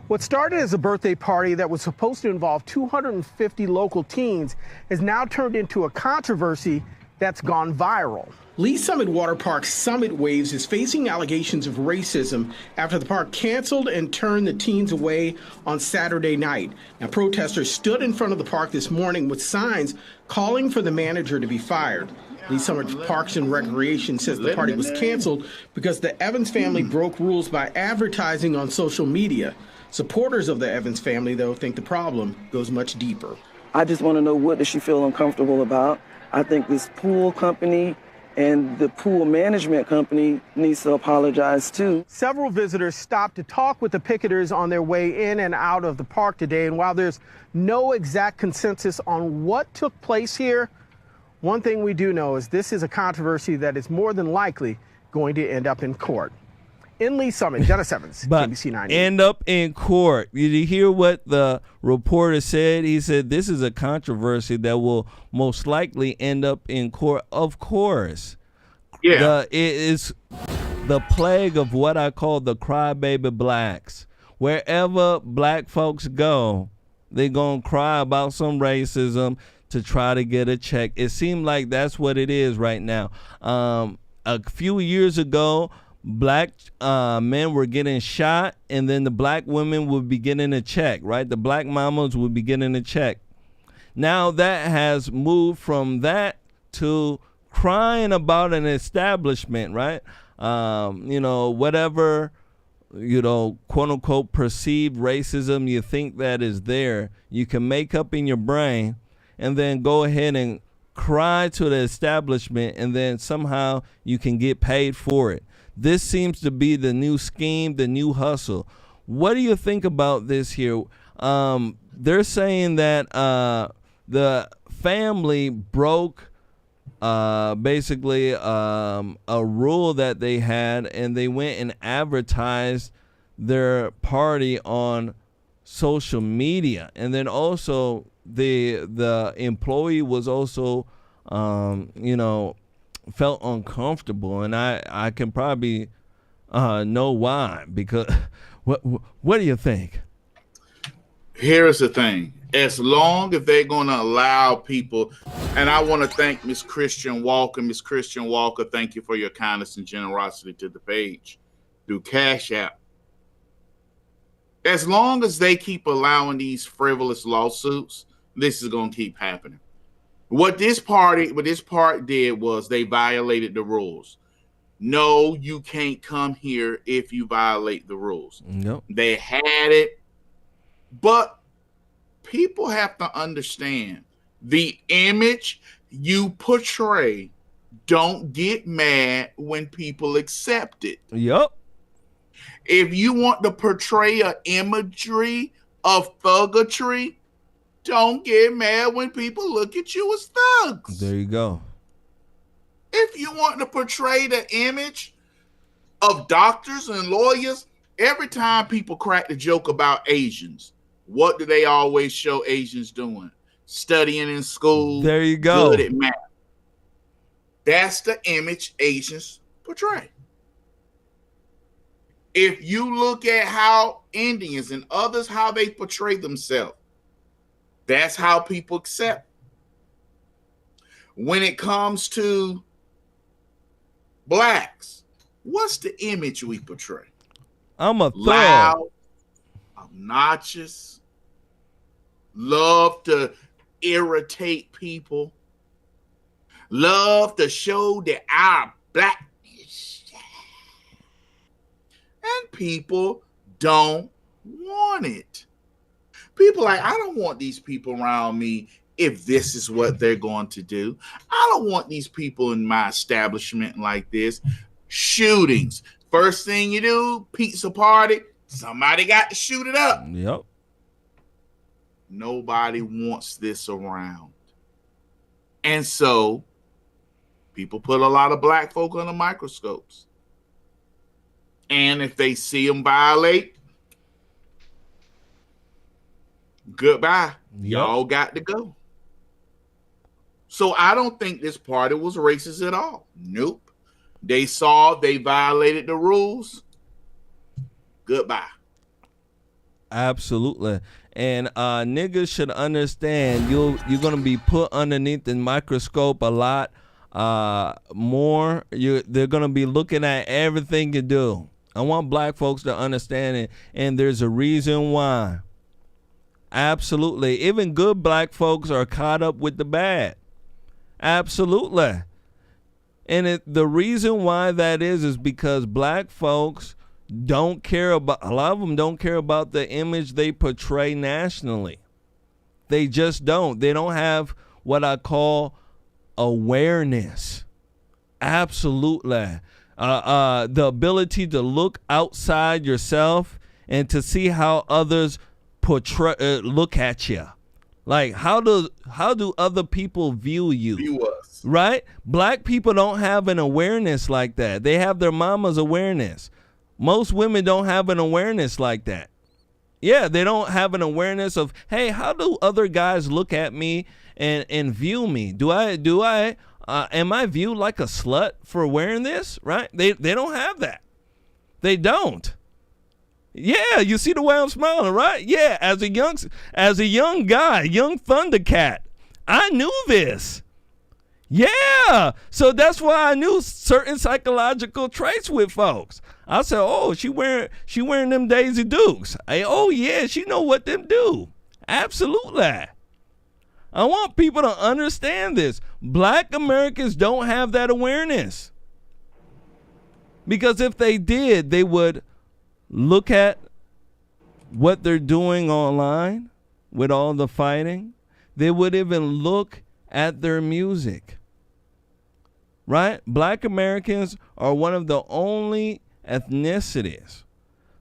What started as a birthday party that was supposed to involve 250 local teens has now turned into a controversy that's gone viral. Lee Summit Water Park's Summit Waves is facing allegations of racism after the park canceled and turned the teens away on Saturday night. Now, protesters stood in front of the park this morning with signs calling for the manager to be fired. Lee Summit Parks and Recreation says the party was canceled because the Evans family broke rules by advertising on social media. Supporters of the Evans family, though, think the problem goes much deeper. I just want to know, what does she feel uncomfortable about? I think this pool company and the pool management company needs to apologize too. Several visitors stopped to talk with the picketers on their way in and out of the park today. And while there's no exact consensus on what took place here, one thing we do know is this is a controversy that is more than likely going to end up in court. In Lee Summit, Dennis Evans, KBC 9. End up in court. Did you hear what the reporter said? He said this is a controversy that will most likely end up in court. Of course. Yeah. It is the plague of what I call the crybaby blacks. Wherever black folks go, they're going to cry about some racism to try to get a check. It seems like that's what it is right now. a few years ago, black men were getting shot, and then the black women would be getting a check, right? The black mamas would be getting a check. Now that has moved from that to crying about an establishment, right? Whatever, quote unquote perceived racism you think that is there, you can make up in your brain and then go ahead and cry to the establishment, and then somehow you can get paid for it. This seems to be the new scheme, the new hustle. What do you think about this here? They're saying that the family broke basically a rule that they had, and they went and advertised their party on social media. And then also the employee was also felt uncomfortable, and I can probably know why, because what do you think? Here's the thing. As long as they're going to allow people, and I want to thank Miss Christian Walker. Miss Christian Walker, thank you for your kindness and generosity to the page through Cash App. As long as they keep allowing these frivolous lawsuits, this is going to keep happening. What this part did was they violated the rules. No, you can't come here if you violate the rules. Nope. They had it, but people have to understand the image you portray. Don't get mad when people accept it. Yup. If you want to portray an imagery of thuggery, don't get mad when people look at you as thugs. There you go. If you want to portray the image of doctors and lawyers, every time people crack the joke about Asians, what do they always show Asians doing? Studying in school. There you go. Good at math. That's the image Asians portray. If you look at how Indians and others, how they portray themselves, that's how people accept. When it comes to blacks, what's the image we portray? I'm a thug. Loud, obnoxious, love to irritate people, love to show that our blackness, and people don't want it. People like, I don't want these people around me if this is what they're going to do. I don't want these people in my establishment like this. Shootings. First thing you do, pizza party, somebody got to shoot it up. Yep. Nobody wants this around. And so people put a lot of black folk under microscopes. And if they see them violate, goodbye. Yep. Y'all got to go. So I don't think this party was racist at all. Nope. They saw they violated the rules. Goodbye. Absolutely. And niggas should understand you're gonna be put underneath the microscope a lot more. They're gonna be looking at everything you do. I want black folks to understand it, and there's a reason why. Absolutely. Even good black folks are caught up with the bad. Absolutely. And the reason why that is because black folks don't care about, a lot of them don't care about the image they portray nationally. They just don't. They don't have what I call awareness. Absolutely. The ability to look outside yourself and to see how others look at you. Like, how do other people view you? View us. Right? Black people don't have an awareness like that. They have their mama's awareness. Most women don't have an awareness like that. Yeah, they don't have an awareness of, hey, how do other guys look at me and view me? Am I viewed like a slut for wearing this? Right? They don't have that. They don't. Yeah, you see the way I'm smiling, right? Yeah, as a young guy, young Thundercat, I knew this. Yeah. So that's why I knew certain psychological traits with folks. I said, oh, she wearing them Daisy Dukes. Oh yeah, she know what them do. Absolutely. I want people to understand this. Black Americans don't have that awareness. Because if they did, they would look at what they're doing online with all the fighting. They would even look at their music. Right? Black Americans are one of the only ethnicities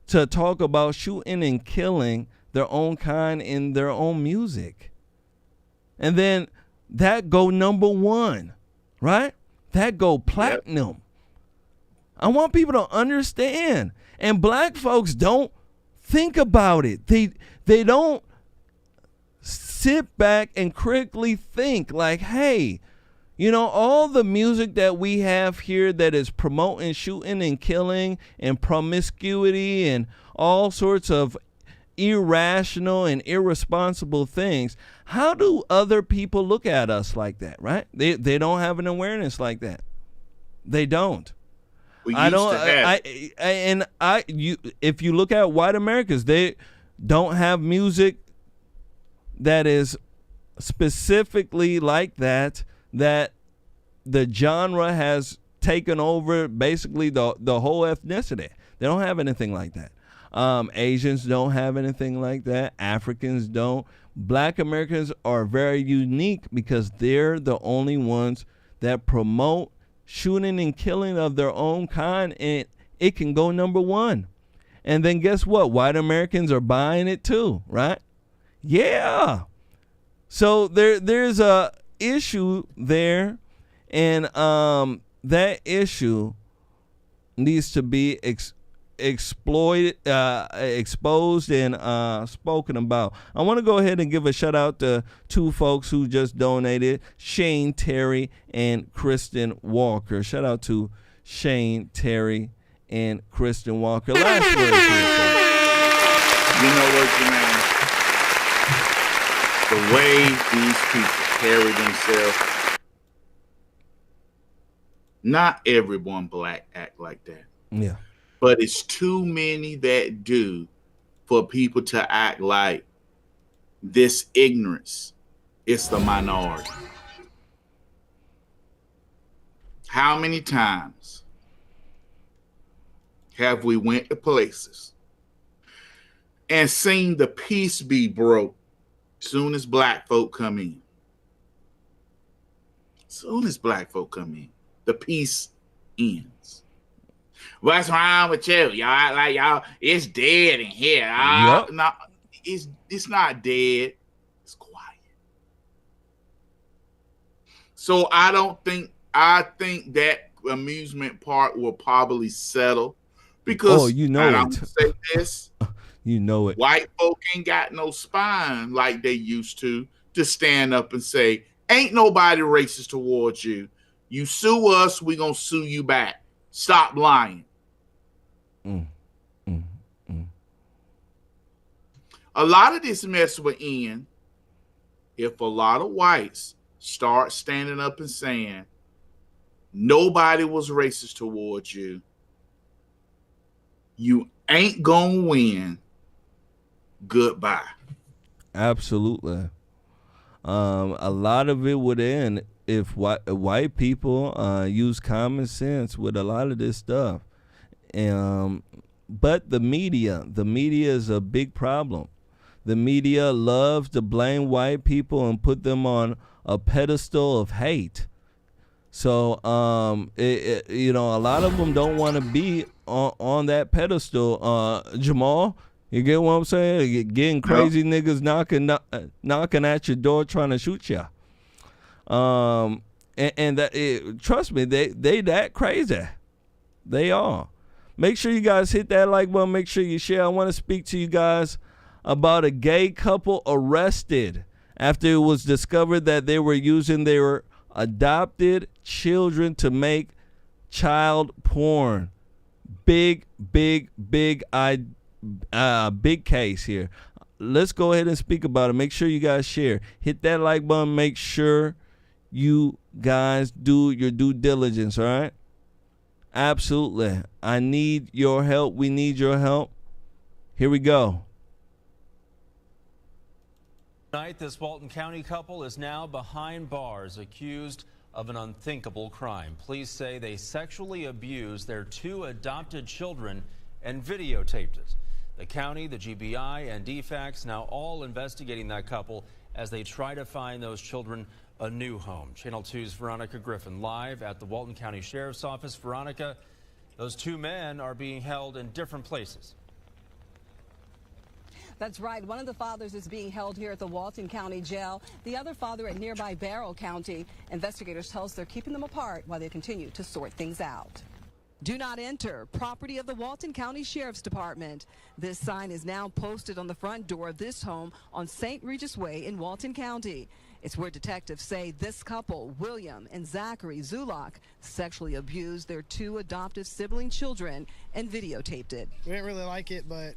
to talk about shooting and killing their own kind in their own music. And then that go #1, right? That go platinum. Yep. I want people to understand. And black folks don't think about it. They don't sit back and critically think like, hey, you know, all the music that we have here that is promoting shooting and killing and promiscuity and all sorts of irrational and irresponsible things, how do other people look at us like that, right? They don't have an awareness like that. They don't. If you look at white Americans, they don't have music that is specifically like that the genre has taken over basically the whole ethnicity. They don't have anything like that. Asians don't have anything like that. Africans don't. Black Americans are very unique because they're the only ones that promote shooting and killing of their own kind, and it can go #1. And then guess what? White Americans are buying it too, right? Yeah. So there's a issue there, and that issue needs to be exposed and spoken about. I want to go ahead and give a shout out to two folks who just donated, Shane Terry and Kristen Walker. Shout out to Shane Terry and Kristen Walker. Last word here. You know what, Jermain? The way these people carry themselves, not everyone black act like that. Yeah. But it's too many that do for people to act like this ignorance is the minority. How many times have we went to places and seen the peace be broke soon as black folk come in? Soon as black folk come in, the peace ends. What's wrong with you? Y'all act like y'all, it's dead in here. Yep. No, it's not dead. It's quiet. So I think that amusement park will probably settle because I'm gonna say this. You know it. White folk ain't got no spine like they used to stand up and say, ain't nobody racist towards you. You sue us, we gonna sue you back. Stop lying. A lot of this mess will end if a lot of whites start standing up and saying, nobody was racist towards you. You ain't gonna win. Goodbye. Absolutely. A lot of it would end if white people use common sense with a lot of this stuff. But the media is a big problem. The media loves to blame white people and put them on a pedestal of hate. So, a lot of them don't want to be on that pedestal. Jamal, you get what I'm saying? Getting crazy niggas knocking at your door trying to shoot you. Trust me, they that crazy. They are. Make sure you guys hit that like button. Make sure you share. I want to speak to you guys about a gay couple arrested after it was discovered that they were using their adopted children to make child porn. Big case here. Let's go ahead and speak about it. Make sure you guys share. Hit that like button. Make sure you guys, do your due diligence, all right? Absolutely. I need your help. We need your help. Here we go. Tonight, this Walton County couple is now behind bars, accused of an unthinkable crime. Police say they sexually abused their 2 adopted children and videotaped it. The county, the GBI, and DFACS now all investigating that couple as they try to find those children a new home. Channel 2's Veronica Griffin live at the Walton County Sheriff's Office. Veronica, those 2 men are being held in different places. That's right. One of the fathers is being held here at the Walton County Jail. The other father at nearby Barrow County. Investigators tell us they're keeping them apart while they continue to sort things out. Do not enter, property of the Walton County Sheriff's Department. This sign is now posted on the front door of this home on St. Regis Way in Walton County. It's where detectives say this couple, William and Zachary Zulak, sexually abused their 2 adoptive sibling children and videotaped it. We didn't really like it, but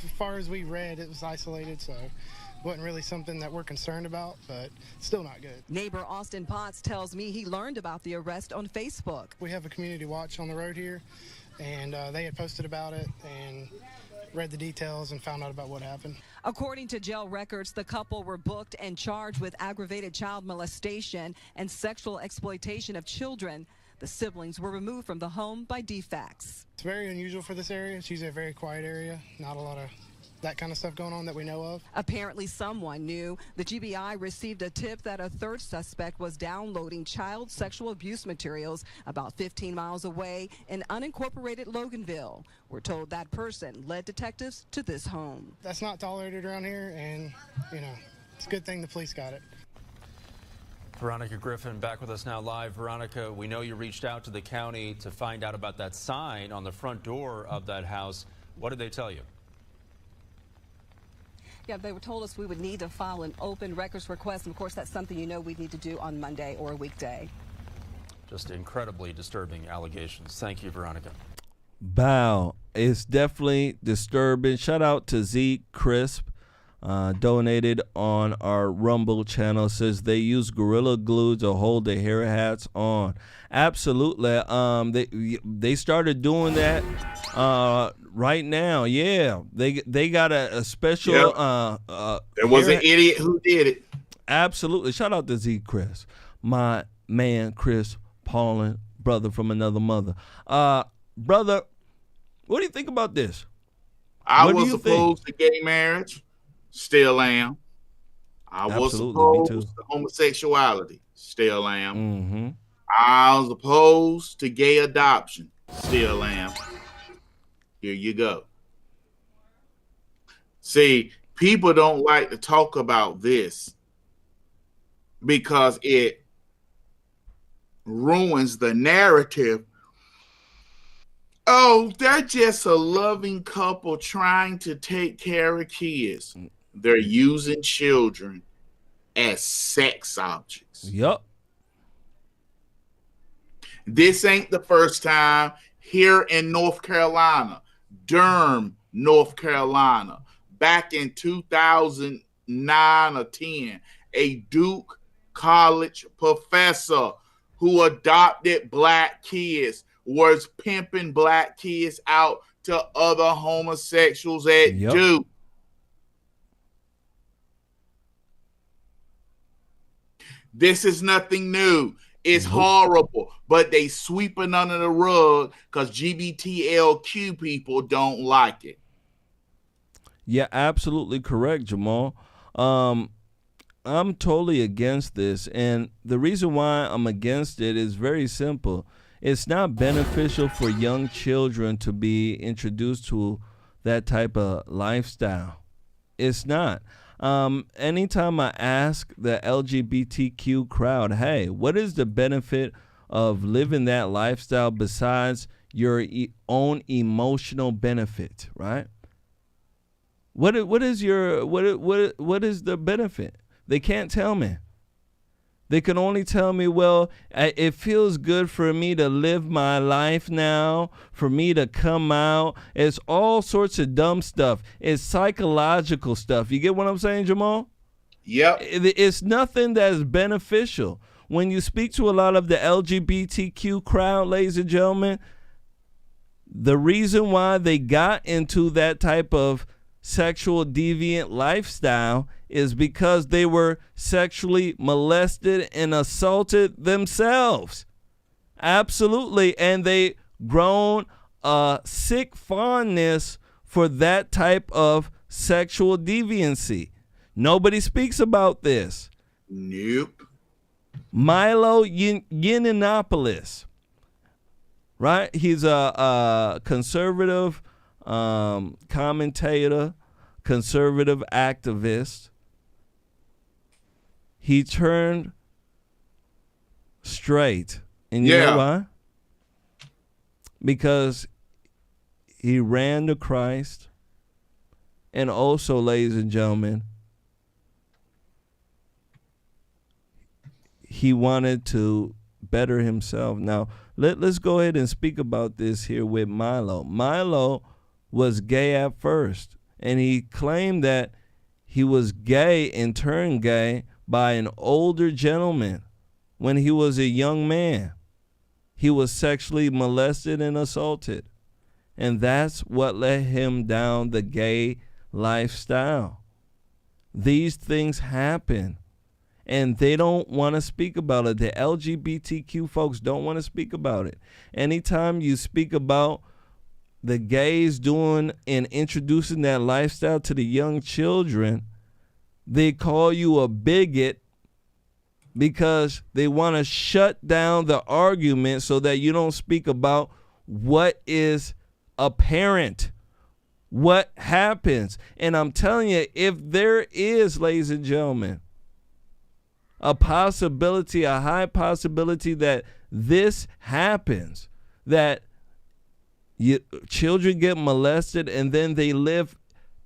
as far as we read, it was isolated, so it wasn't really something that we're concerned about, but still not good. Neighbor Austin Potts tells me he learned about the arrest on Facebook. We have a community watch on the road here, and they had posted about it and read the details and found out about what happened. According to jail records, the couple were booked and charged with aggravated child molestation and sexual exploitation of children. The siblings were removed from the home by DFACS. It's very unusual for this area. It's usually a very quiet area, not a lot of that kind of stuff going on that we know of. Apparently someone knew. The GBI received a tip that a 3rd suspect was downloading child sexual abuse materials about 15 miles away in unincorporated Loganville. We're told that person led detectives to this home. That's not tolerated around here, and, it's a good thing the police got it. Veronica Griffin back with us now live. Veronica, we know you reached out to the county to find out about that sign on the front door of that house. What did they tell you? Yeah, they were told us we would need to file an open records request. And of course, that's something we'd need to do on Monday or a weekday. Just incredibly disturbing allegations. Thank you, Veronica. Wow, it's definitely disturbing. Shout out to Zeke Crisp. Donated on our Rumble channel, says they use Gorilla Glue to hold the hair hats on. Absolutely. They started doing that right now. Yeah, they got a special. Yep. There was an idiot who did it. Absolutely. Shout out to Z Chris, my man Chris Paulin, brother from another mother. Brother, what do you think about this? I was opposed to gay marriage. Still am. I was opposed to homosexuality. Still am. Mm-hmm. I was opposed to gay adoption. Still am. Here you go. See, people don't like to talk about this because it ruins the narrative. Oh, they're just a loving couple trying to take care of kids. They're using children as sex objects. Yup. This ain't the first time. Here in North Carolina, Durham, North Carolina, back in 2009 or 10, a Duke College professor who adopted black kids was pimping black kids out to other homosexuals at Duke. This is nothing new. It's horrible, but they sweeping under the rug because GBTLQ people don't like it. Yeah, absolutely correct, Jamal. I'm totally against this, and the reason why I'm against it is very simple. It's not beneficial for young children to be introduced to that type of lifestyle. It's not. Anytime I ask the LGBTQ crowd, hey, what is the benefit of living that lifestyle besides your own emotional benefit, right? What is the benefit? They can't tell me. They can only tell me, well, it feels good for me to live my life now, for me to come out. It's all sorts of dumb stuff. It's psychological stuff. You get what I'm saying, Jamal? Yep. It's nothing that's beneficial. when you speak to a lot of the LGBTQ crowd, ladies and gentlemen, the reason why they got into that type of sexual deviant lifestyle is because they were sexually molested and assaulted themselves. Absolutely. And they grown a sick fondness for that type of sexual deviancy. Nobody speaks about this. Nope. Milo Yiannopoulos, right? He's a conservative commentator, conservative activist. He turned straight. And you know why? Because he ran to Christ. And also, ladies and gentlemen, he wanted to better himself. Now, let's go ahead and speak about this here with Milo. Milo was gay at first, and he claimed that he was gay and turned gay by an older gentleman when he was a young man. He was sexually molested and assaulted, and that's what led him down the gay lifestyle. These things happen, and they don't want to speak about it. The LGBTQ folks don't want to speak about it. Anytime you speak about the gays doing and introducing that lifestyle to the young children, they call you a bigot because they want to shut down the argument so that you don't speak about what is apparent, what happens. And I'm telling you, if there is, ladies and gentlemen, a possibility, a high possibility that this happens, that children get molested and then they live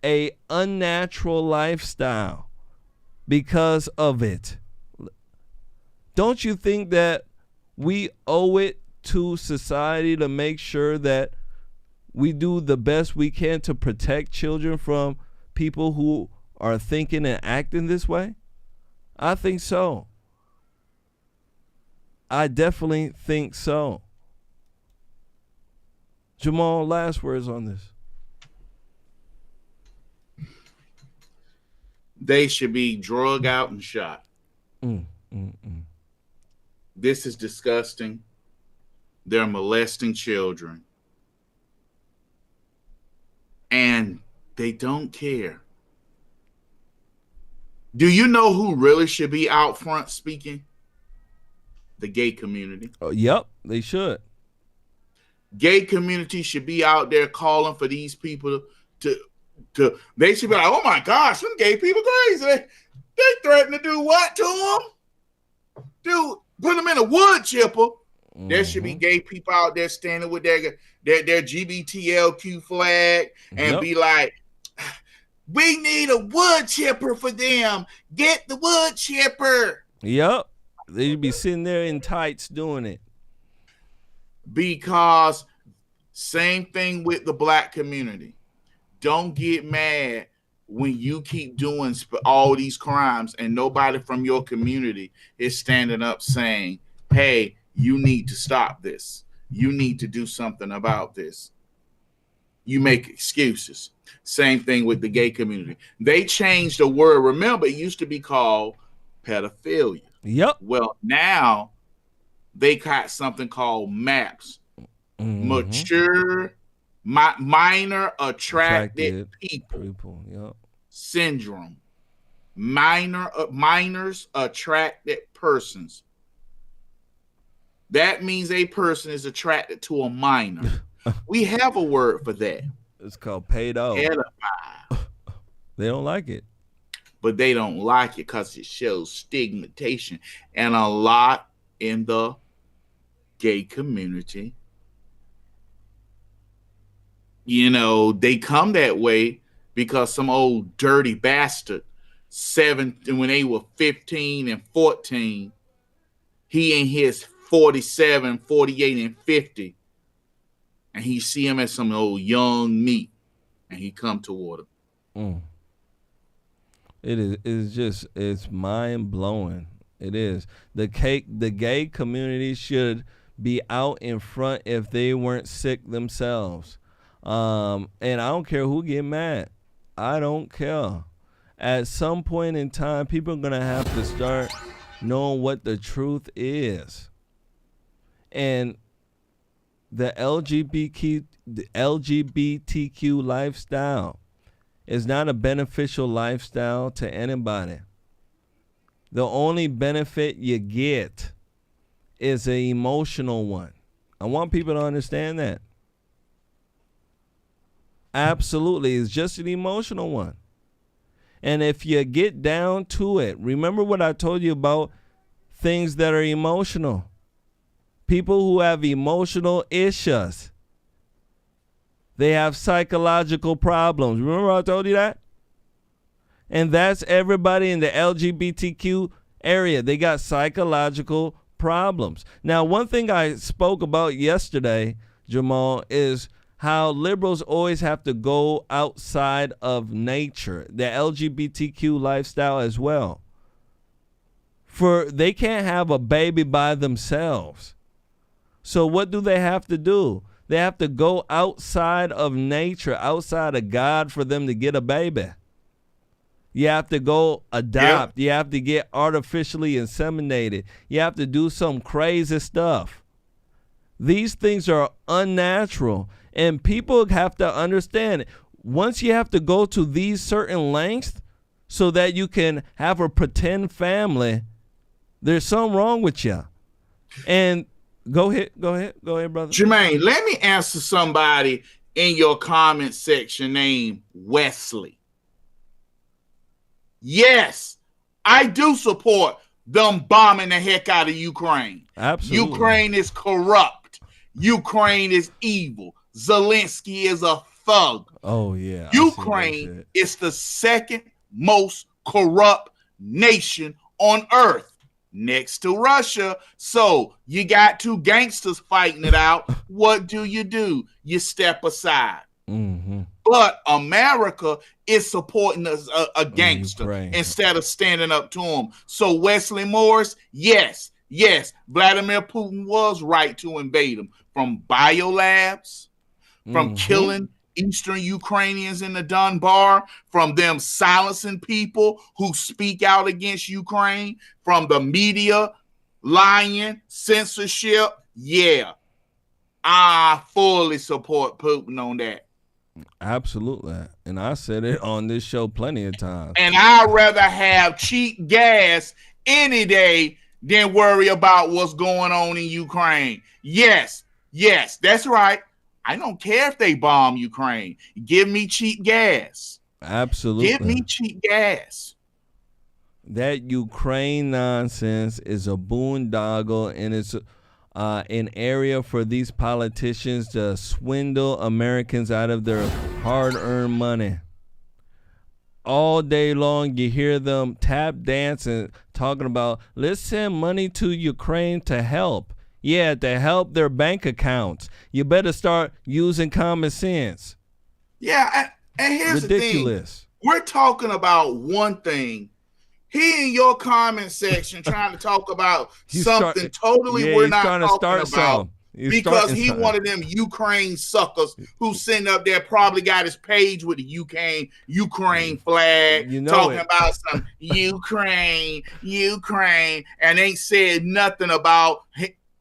a unnatural lifestyle because of it. Don't you think that we owe it to society to make sure that we do the best we can to protect children from people who are thinking and acting this way? I think so. I definitely think so. Jamal, last words on this. They should be drug out and shot. This is disgusting. They're molesting children. And they don't care. Do you know who really should be out front speaking? The gay community. Oh, yep, they should. Gay community should be out there calling for these people to they should be like, oh my gosh, some gay people crazy. They threaten to do what to them? Dude, put them in a wood chipper. There should be gay people out there standing with their GBTLQ flag and be like, we need a wood chipper for them. Get the wood chipper. Yep. They'd be sitting there in tights doing it. Because same thing with the black community. Don't get mad when you keep doing all these crimes and nobody from your community is standing up saying, hey, you need to stop this. You need to do something about this. You make excuses. Same thing with the gay community. They changed the word. Remember, it used to be called pedophilia. Yep. Well, now they got something called MAPS. Mature, minor attracted people. Yep. Syndrome. Minors attracted persons. That means a person is attracted to a minor. We have a word for that. It's called pedo. Pedophile. They don't like it. But they don't like it because it shows stigmatization. And a lot in the gay community, you know, they come that way because some old dirty bastard, when they were 15 and 14, he in his 47, 48, and 50, and he see him as some old young meat, and he come toward him. It's mind blowing. It is. The gay community should be out in front if they weren't sick themselves. And I don't care who get mad. I don't care. At some point in time, people are going to have to start knowing what the truth is. And the LGBTQ lifestyle is not a beneficial lifestyle to anybody. The only benefit you get is an emotional one. I want people to understand that. Absolutely. It's just an emotional one. And if you get down to it, remember what I told you about things that are emotional. People who have emotional issues, they have psychological problems. Remember I told you that? And that's everybody in the LGBTQ area. They got psychological problems. Now, one thing I spoke about yesterday, Jamal, is how liberals always have to go outside of nature, the LGBTQ lifestyle as well. For they can't have a baby by themselves. So what do they have to do? They have to go outside of nature, outside of God for them to get a baby. You have to go adopt. Yep. You have to get artificially inseminated. You have to do some crazy stuff. These things are unnatural, and people have to understand it. Once you have to go to these certain lengths so that you can have a pretend family, there's something wrong with you. And go ahead, brother. Jermain, let me answer somebody in your comment section named Wesley. Yes, I do support them bombing the heck out of Ukraine. Absolutely. Ukraine is corrupt. Ukraine is evil. Zelensky is a thug. Oh, yeah. Ukraine is the second most corrupt nation on earth, next to Russia. So you got two gangsters fighting it out. What do? You step aside. Mm-hmm. But America is supporting a gangster instead of standing up to him. So Wesley Morris, yes, Vladimir Putin was right to invade him. From biolabs, from killing Eastern Ukrainians in the Donbass, from them silencing people who speak out against Ukraine, from the media lying, censorship. Yeah, I fully support Putin on that. Absolutely. And I said it on this show plenty of times. And I'd rather have cheap gas any day than worry about what's going on in Ukraine. Yes, that's right. I don't care if they bomb Ukraine. Give me cheap gas. Absolutely. Give me cheap gas. That Ukraine nonsense is a boondoggle, and it's an area for these politicians to swindle Americans out of their hard-earned money. All day long, you hear them tap dancing, talking about, let's send money to Ukraine to help. Yeah, to help their bank accounts. You better start using common sense. Yeah, and here's ridiculous. The thing. We're talking about one thing. He in your comment section trying to talk about something totally we're not talking about because he one of them Ukraine suckers who sitting up there probably got his page with the Ukraine flag, talking about some Ukraine, and ain't said nothing about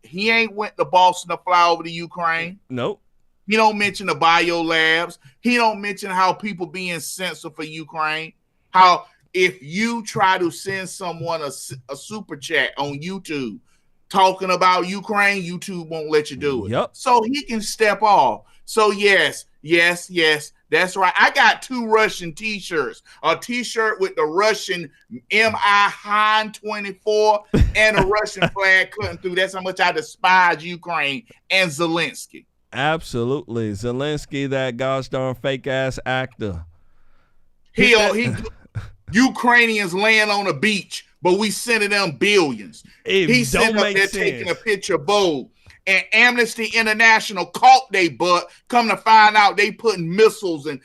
he ain't went to Boston to fly over to Ukraine. Nope. He don't mention the biolabs. He don't mention how people being censored for Ukraine. How if you try to send someone a super chat on YouTube talking about Ukraine, YouTube won't let you do it. Yep. So he can step off. So yes, that's right. I got 2 Russian t-shirts. A t-shirt with the Russian MI Han 24 and a Russian flag cutting through. That's how much I despise Ukraine and Zelensky. Absolutely. Zelensky, that gosh darn fake ass actor. He Ukrainians laying on a beach, but we sending them billions. He's sitting up there taking a picture of Bold. And Amnesty International caught they butt. Come to find out they putting missiles and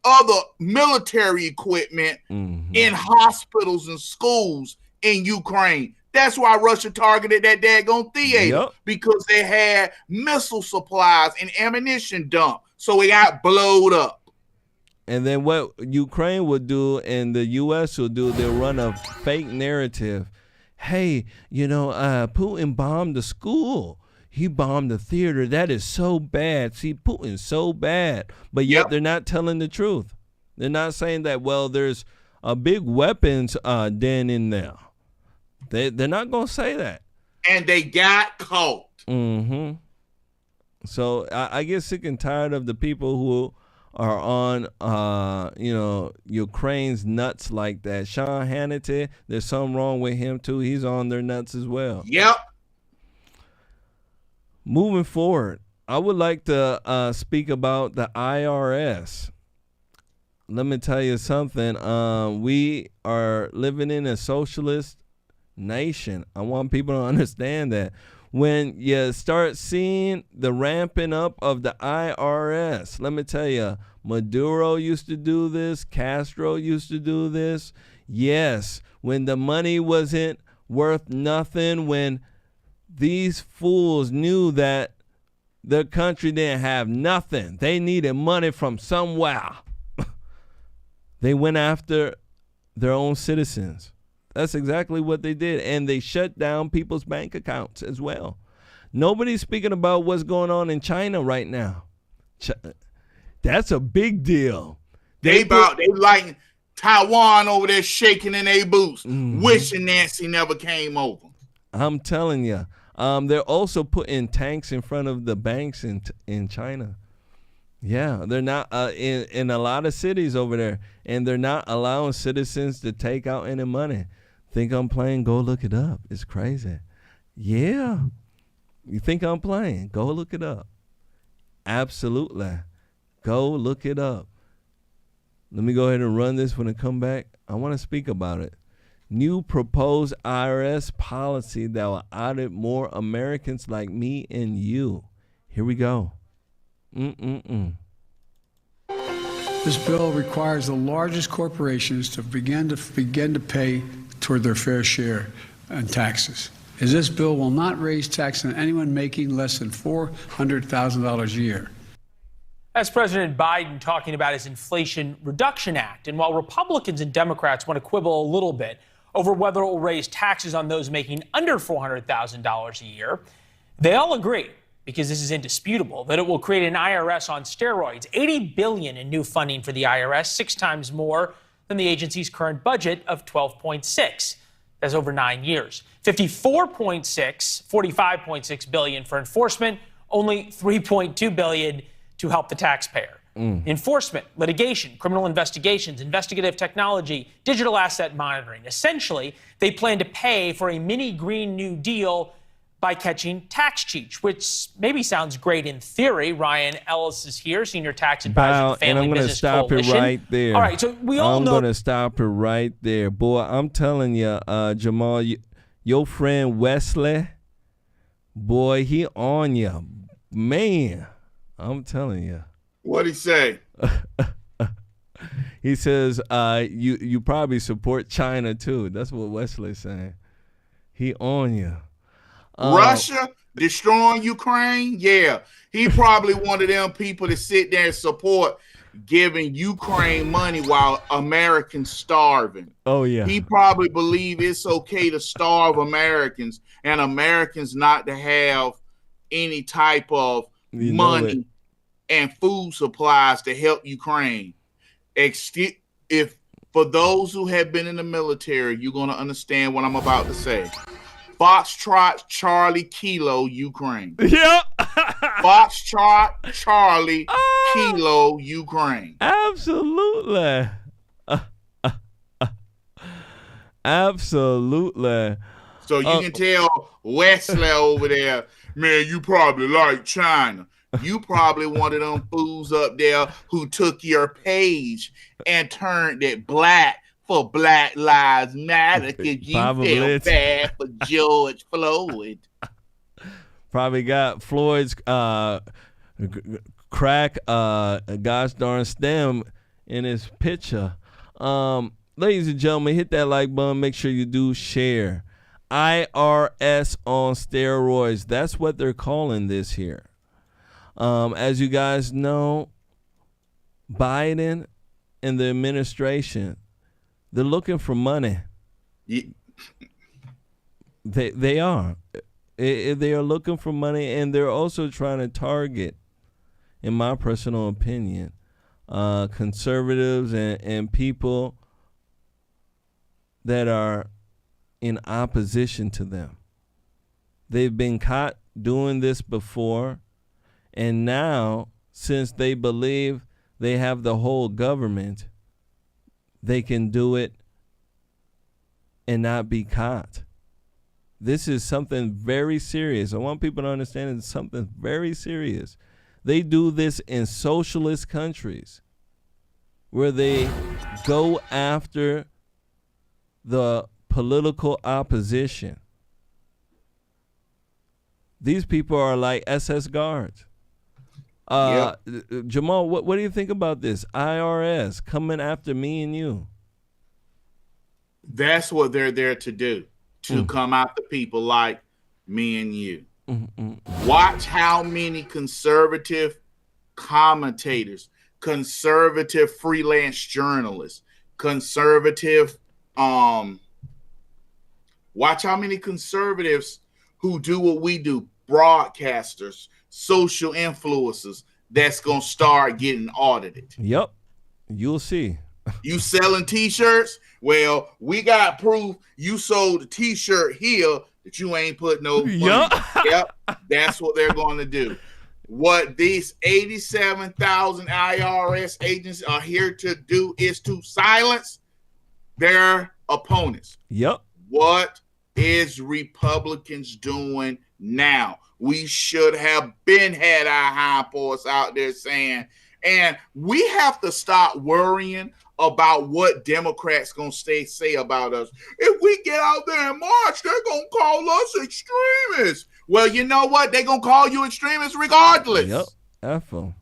other military equipment in hospitals and schools in Ukraine. That's why Russia targeted that daggone theater, Yep. because they had missile supplies and ammunition dumped, so it got blowed up. And then what Ukraine would do and the U.S. will do, they'll run a fake narrative. Hey, Putin bombed the school. He bombed the theater. That is so bad. See, Putin's so bad. But yet they're not telling the truth. They're not saying that, well, there's a big weapons den in there. They're not going to say that. And they got caught. Mm-hmm. So I get sick and tired of the people who are on, Ukraine's nuts like that. Sean Hannity, there's something wrong with him, too. He's on their nuts as well. Yep. Moving forward, I would like to speak about the IRS. Let me tell you something. We are living in a socialist nation. I want people to understand that. When you start seeing the ramping up of the IRS, let me tell you, Maduro used to do this. Castro used to do this. Yes, when the money wasn't worth nothing, when these fools knew that their country didn't have nothing, they needed money from somewhere, they went after their own citizens. That's exactly what they did. And they shut down people's bank accounts as well. Nobody's speaking about what's going on in China right now. That's a big deal. They like Taiwan over there shaking in their boots, wishing Nancy never came over. I'm telling you. They're also putting tanks in front of the banks in China. Yeah, they're not in a lot of cities over there, and they're not allowing citizens to take out any money. Think I'm playing? Go look it up. It's crazy. Yeah. You think I'm playing? Go look it up. Absolutely. Go look it up. Let me go ahead and run this when I come back. I want to speak about it. New proposed IRS policy that will audit more Americans like me and you. Here we go. This bill requires the largest corporations to begin to pay toward their fair share in taxes. As this bill will not raise taxes on anyone making less than $400,000 a year. That's President Biden talking about his Inflation Reduction Act. And while Republicans and Democrats want to quibble a little bit over whether it will raise taxes on those making under $400,000 a year, they all agree, because this is indisputable, that it will create an IRS on steroids. $80 billion in new funding for the IRS, 6 times more than the agency's current budget of $12.6. That's over 9 years. $45.6 billion for enforcement, only $3.2 billion to help the taxpayer. Enforcement, litigation, criminal investigations, investigative technology, digital asset monitoring. Essentially, they plan to pay for a mini Green New Deal by catching tax cheats, which maybe sounds great in theory. Ryan Ellis is here, senior tax advisor at the Family Business Coalition. And I'm going to stop it right there. All right, so we all know. I'm going to stop it right there. Boy, I'm telling you, Jamal, your friend Wesley, boy, he on you. Man, I'm telling you. What'd he say? He says you probably support China, too. That's what Wesley's saying. He on you. Russia destroying Ukraine? Yeah. He probably one of them people to sit there and support giving Ukraine money while Americans starving. Oh, yeah. He probably believe it's okay to starve Americans and Americans not to have any type of money and food supplies to help Ukraine. If for those who have been in the military, you're going to understand what I'm about to say. Foxtrot Charlie Kilo Ukraine. Yeah. Foxtrot Charlie Kilo Ukraine. Absolutely. Absolutely. So you can tell Wesley over there, man, you probably like China. You probably one of them fools up there who took your page and turned it black for Black Lives Matter because you feel bad for George Floyd. Probably got Floyd's crack gosh darn stem in his picture. Ladies and gentlemen, hit that like button. Make sure you do share. IRS on steroids. That's what they're calling this here. As you guys know, Biden and the administration, they're looking for money. Yeah. They are. They are looking for money, and they're also trying to target, in my personal opinion, conservatives and people that are in opposition to them. They've been caught doing this before, and now, since they believe they have the whole government, they can do it and not be caught. This is something very serious. I want people to understand it's something very serious. They do this in socialist countries where they go after the political opposition. These people are like SS guards. Jamal, what do you think about this? IRS coming after me and you. That's what they're there to do, to come after people like me and you. Watch how many conservative commentators, conservative freelance journalists, conservative watch how many conservatives who do what we do, broadcasters, social influencers, that's going to start getting audited. Yep. You'll see. You selling T-shirts? Well, we got proof you sold a T-shirt here that you ain't put no money. Yep. That's what they're going to do. What these 87,000 IRS agents are here to do is to silence their opponents. Yep. What is Republicans doing now? We should have been had our hindparts out there saying, and we have to stop worrying about what Democrats gonna say about us. If we get out there and march, they're gonna call us extremists. Well, you know what? They're gonna call you extremists regardless. Yep. F-o.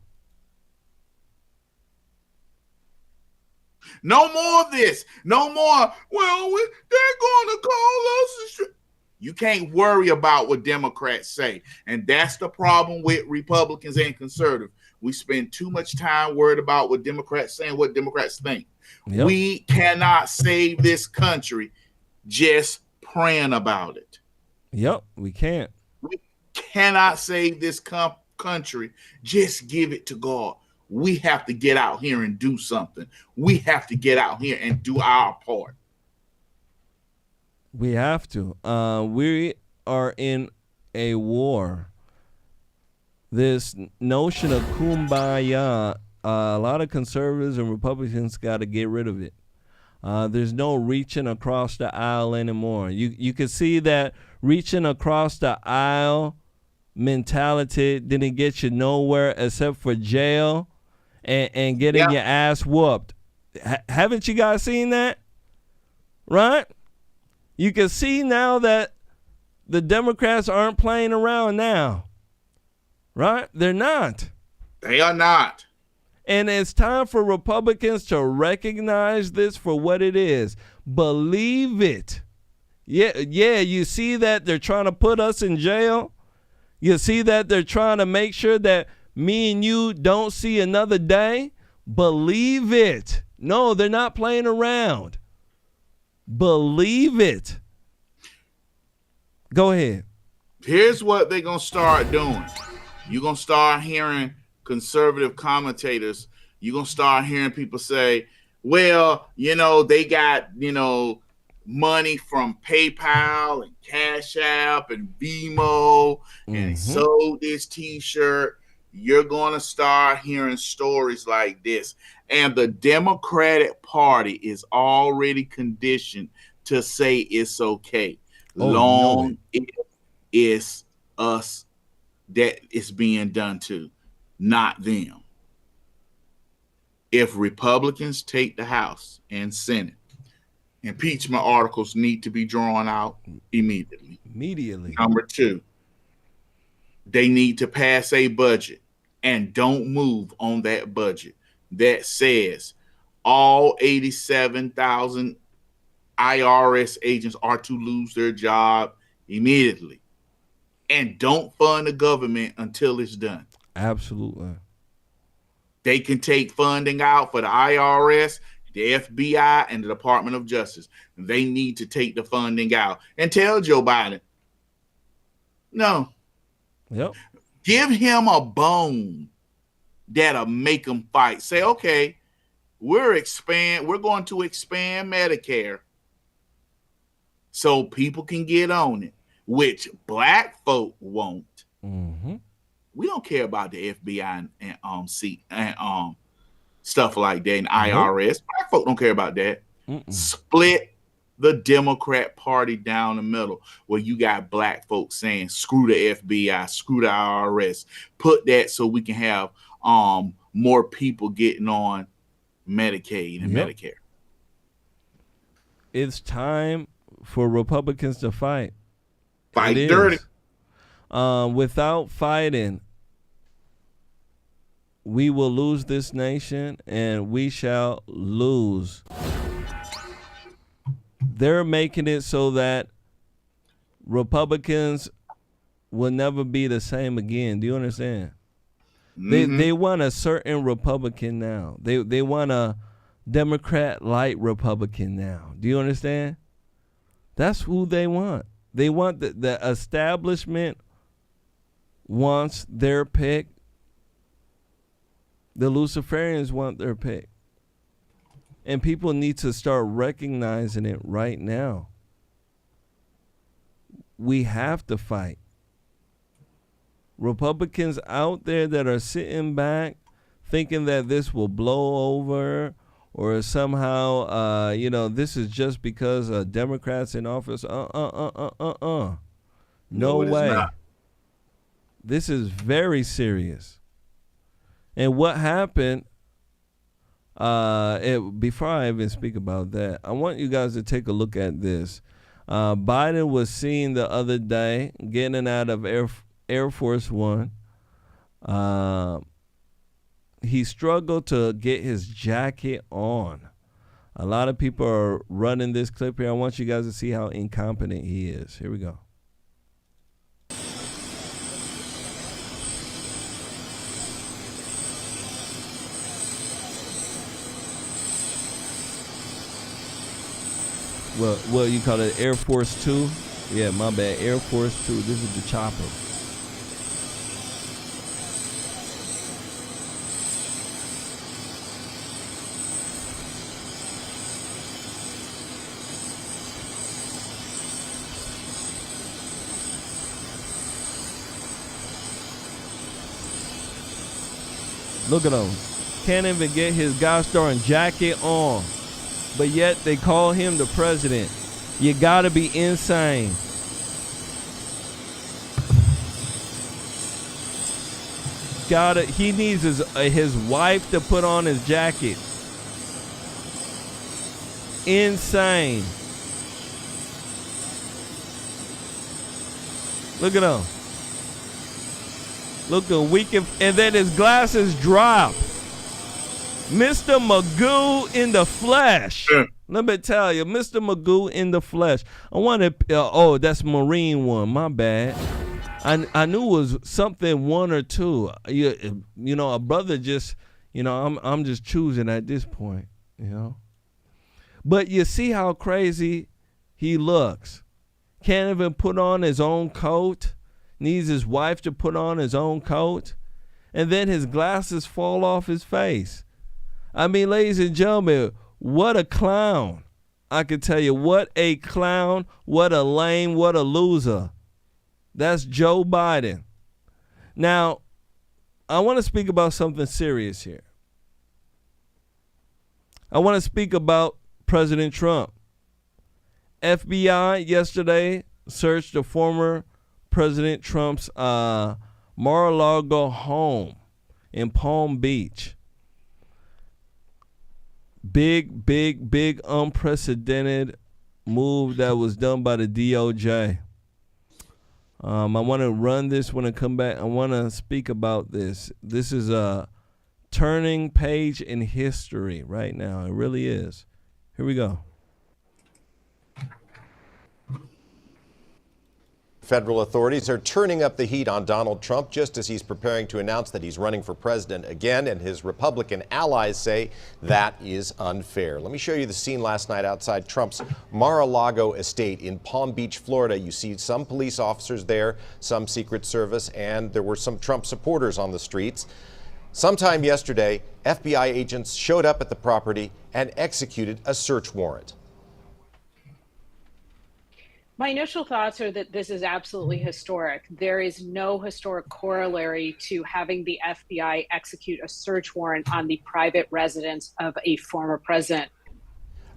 No more of this. No more. Well, they're going to call us. You can't worry about what Democrats say. And that's the problem with Republicans and conservatives. We spend too much time worried about what Democrats say and what Democrats think. Yep. We cannot save this country just praying about it. Yep, we can't. We cannot save this country. Just give it to God. We have to get out here and do something. We have to get out here and do our part. We have to. We are in a war. This notion of kumbaya, a lot of conservatives and Republicans got to get rid of it. There's no reaching across the aisle anymore. You can see that reaching across the aisle mentality didn't get you nowhere except for jail and getting your ass whooped. Haven't you guys seen that? Right? You can see now that the Democrats aren't playing around now. Right? They're not. They are not. And it's time for Republicans to recognize this for what it is. Believe it. Yeah, you see that they're trying to put us in jail? You see that they're trying to make sure that me and you don't see another day? Believe it. No, they're not playing around. Believe it. Go ahead. Here's what they're going to start doing. You're going to start hearing conservative commentators. You're going to start hearing people say, well, they got, money from PayPal and Cash App and Venmo and sold this T-shirt. You're going to start hearing stories like this. And the Democratic Party is already conditioned to say it's okay. Long it is us that it's being done to, not them. If Republicans take the House and Senate, impeachment articles need to be drawn out immediately. Number 2, they need to pass a budget and don't move on that budget that says all 87,000 IRS agents are to lose their job immediately. And don't fund the government until it's done. Absolutely. They can take funding out for the IRS, the FBI, and the Department of Justice. They need to take the funding out and tell Joe Biden, no. Yep. Give him a bone that'll make him fight. Say, okay, we're going to expand Medicare so people can get on it, which black folk won't. Mm-hmm. We don't care about the FBI and stuff like that and IRS. Black folk don't care about that. Split the Democrat Party down the middle, where you got black folks saying screw the FBI, screw the IRS. Put that so we can have more people getting on Medicaid and Medicare. It's time for Republicans to fight. Fight dirty. Without fighting, we will lose this nation, and we shall lose. They're making it so that Republicans will never be the same again. Do you understand? Mm-hmm. They want a certain Republican now. They want a Democrat-like Republican now. Do you understand? That's who they want. They want the establishment wants their pick. The Luciferians want their pick. And people need to start recognizing it right now. We have to fight. Republicans out there that are sitting back thinking that this will blow over or somehow, this is just because Democrats in office. No way. Not. This is very serious. And what happened, before I even speak about that, I want you guys to take a look at this. Biden was seen the other day getting out of Air Force One. He struggled to get his jacket on. A lot of people are running this clip here. I want you guys to see how incompetent he is. Here we go. What you call it, Air Force 2? Yeah, my bad, Air Force 2. This is the chopper. Look at him. Can't even get his gosh darn jacket on. But yet they call him the president. You gotta be insane. He needs his wife to put on his jacket. Insane. Look at him. Looking weak, and then his glasses drop. Mr. Magoo in the flesh. Let me tell you, Mr. Magoo in the flesh. I want to, that's Marine one. My bad. I knew it was something 1 or 2. You know, a brother just, I'm just choosing at this point, But you see how crazy he looks. Can't even put on his own coat. Needs his wife to put on his own coat. And then his glasses fall off his face. I mean, ladies and gentlemen, what a clown. I can tell you, what a clown, what a lame, what a loser. That's Joe Biden. Now, I want to speak about something serious here. I want to speak about President Trump. FBI yesterday searched the former President Trump's Mar-a-Lago home in Palm Beach. Big, unprecedented move that was done by the DOJ. I want to run this when I come back. I want to speak about this. This is a turning page in history right now. It really is. Here we go. Federal authorities are turning up the heat on Donald Trump just as he's preparing to announce that he's running for president again, and his Republican allies say that is unfair. Let me show you the scene last night outside Trump's Mar-a-Lago estate in Palm Beach, Florida. You see some police officers there, some Secret Service, and there were some Trump supporters on the streets. Sometime yesterday, FBI agents showed up at the property and executed a search warrant. My initial thoughts are that this is absolutely historic. There is no historic corollary to having the FBI execute a search warrant on the private residence of a former president.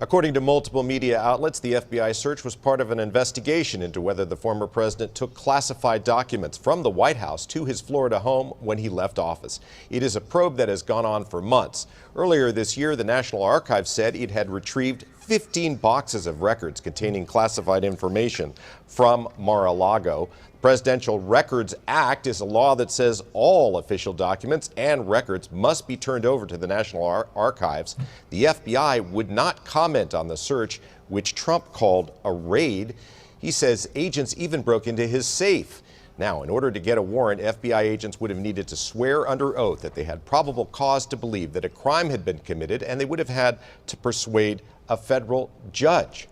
According to multiple media outlets, the FBI search was part of an investigation into whether the former president took classified documents from the White House to his Florida home when he left office. It is a probe that has gone on for months. Earlier this year, the National Archives said it had retrieved 15 boxes of records containing classified information from Mar-a-Lago. The Presidential Records Act is a law that says all official documents and records must be turned over to the National Archives. The FBI would not comment on the search, which Trump called a raid. He says agents even broke into his safe. Now, in order to get a warrant, FBI agents would have needed to swear under oath that they had probable cause to believe that a crime had been committed, and they would have had to persuade a federal judge.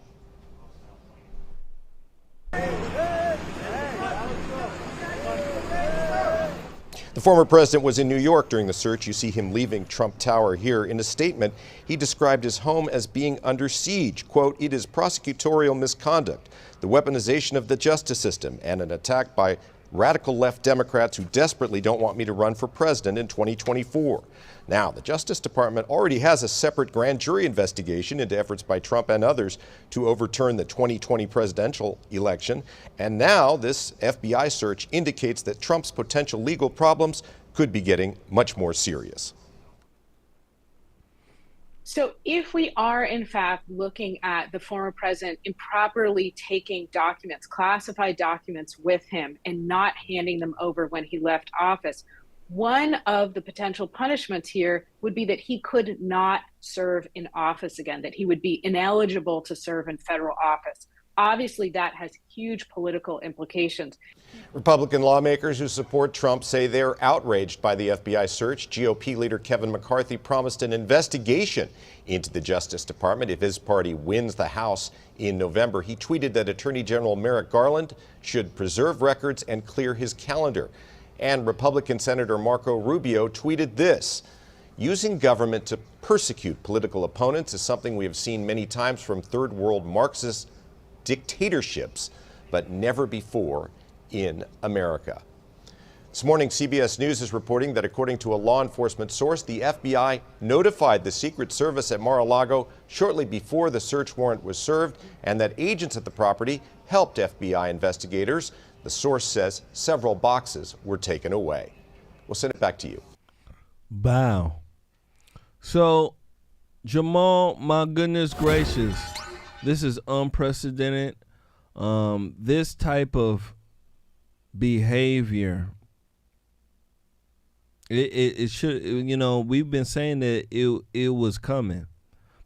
The former president was in New York during the search. You see him leaving Trump Tower here. In a statement, he described his home as being under siege. Quote, "It is prosecutorial misconduct, the weaponization of the justice system, and an attack by radical left Democrats who desperately don't want me to run for president in 2024. Now, the Justice Department already has a separate grand jury investigation into efforts by Trump and others to overturn the 2020 presidential election. And now this FBI search indicates that Trump's potential legal problems could be getting much more serious. So if we are, in fact, looking at the former president improperly taking documents, classified documents with him and not handing them over when he left office, one of the potential punishments here would be that he could not serve in office again, that he would be ineligible to serve in federal office. Obviously, that has huge political implications. Republican lawmakers who support Trump say they're outraged by the FBI search. GOP leader Kevin McCarthy promised an investigation into the Justice Department if his party wins the House in November. He tweeted that Attorney General Merrick Garland should preserve records and clear his calendar. And Republican Senator Marco Rubio tweeted this: "Using government to persecute political opponents is something we have seen many times from third world Marxist dictatorships, but never before in America." This morning, CBS News is reporting that according to a law enforcement source, the FBI notified the Secret Service at Mar-a-Lago shortly before the search warrant was served, and that agents at the property helped FBI investigators. The source says several boxes were taken away. We'll send it back to you. Wow. So, Jamal, my goodness gracious, this is unprecedented. This type of behavior, it should, you know, we've been saying that it was coming,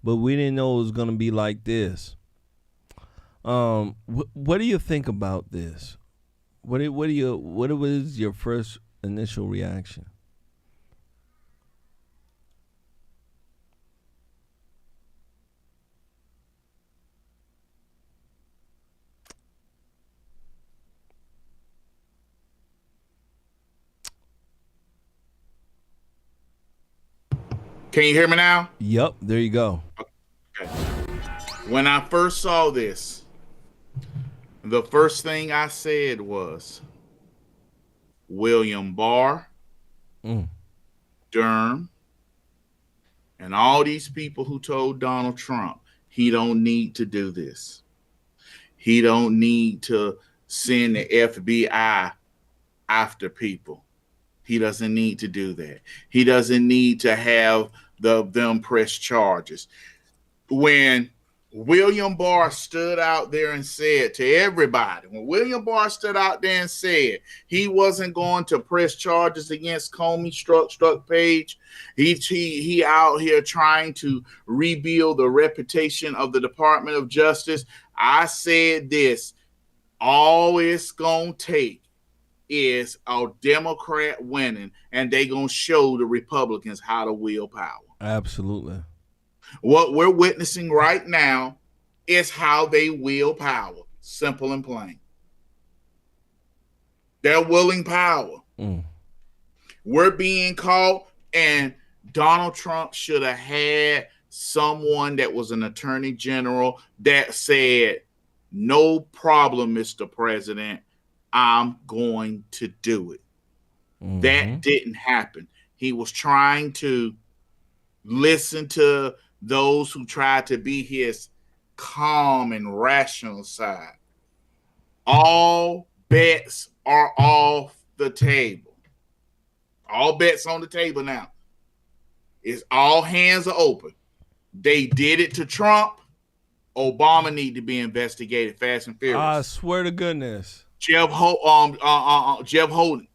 but we didn't know it was going to be like this. What do you think about this? What was your first initial reaction? Can you hear me now? Yep, there you go. Okay. When I first saw this, the first thing I said was William Barr, Durham, and all these people who told Donald Trump he don't need to do this. He don't need to send the FBI after people. He doesn't need to do that. He doesn't need to have them press charges. When William Barr stood out there and said to everybody, when William Barr stood out there and said he wasn't going to press charges against Comey, Strzok Page, he out here trying to rebuild the reputation of the Department of Justice. I said this: all it's going to take is a Democrat winning, and they going to show the Republicans how to wield power. Absolutely. What we're witnessing right now is how they wield power. Simple and plain. They're willing power. We're being caught, and Donald Trump should have had someone that was an attorney general that said, no problem, Mr. President, I'm going to do it. That didn't happen. He was trying to listen to those who tried to be his calm and rational side. All bets are off the table. All bets on the table now. It's all hands are open. They did it to Trump. Obama need to be investigated fast and furious. I swear to goodness. Jeff Holden,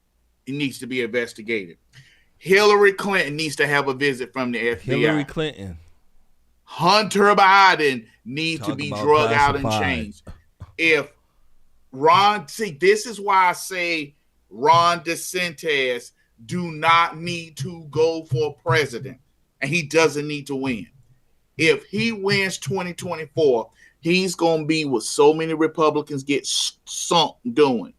he needs to be investigated. Hillary Clinton needs to have a visit from the FBI. Hillary Clinton. Hunter Biden needs to be drugged out in chains. If Ron, see, this is why I say Ron DeSantis do not need to go for president, and he doesn't need to win. If he wins 2024, he's going to be what so many Republicans get sunk doing.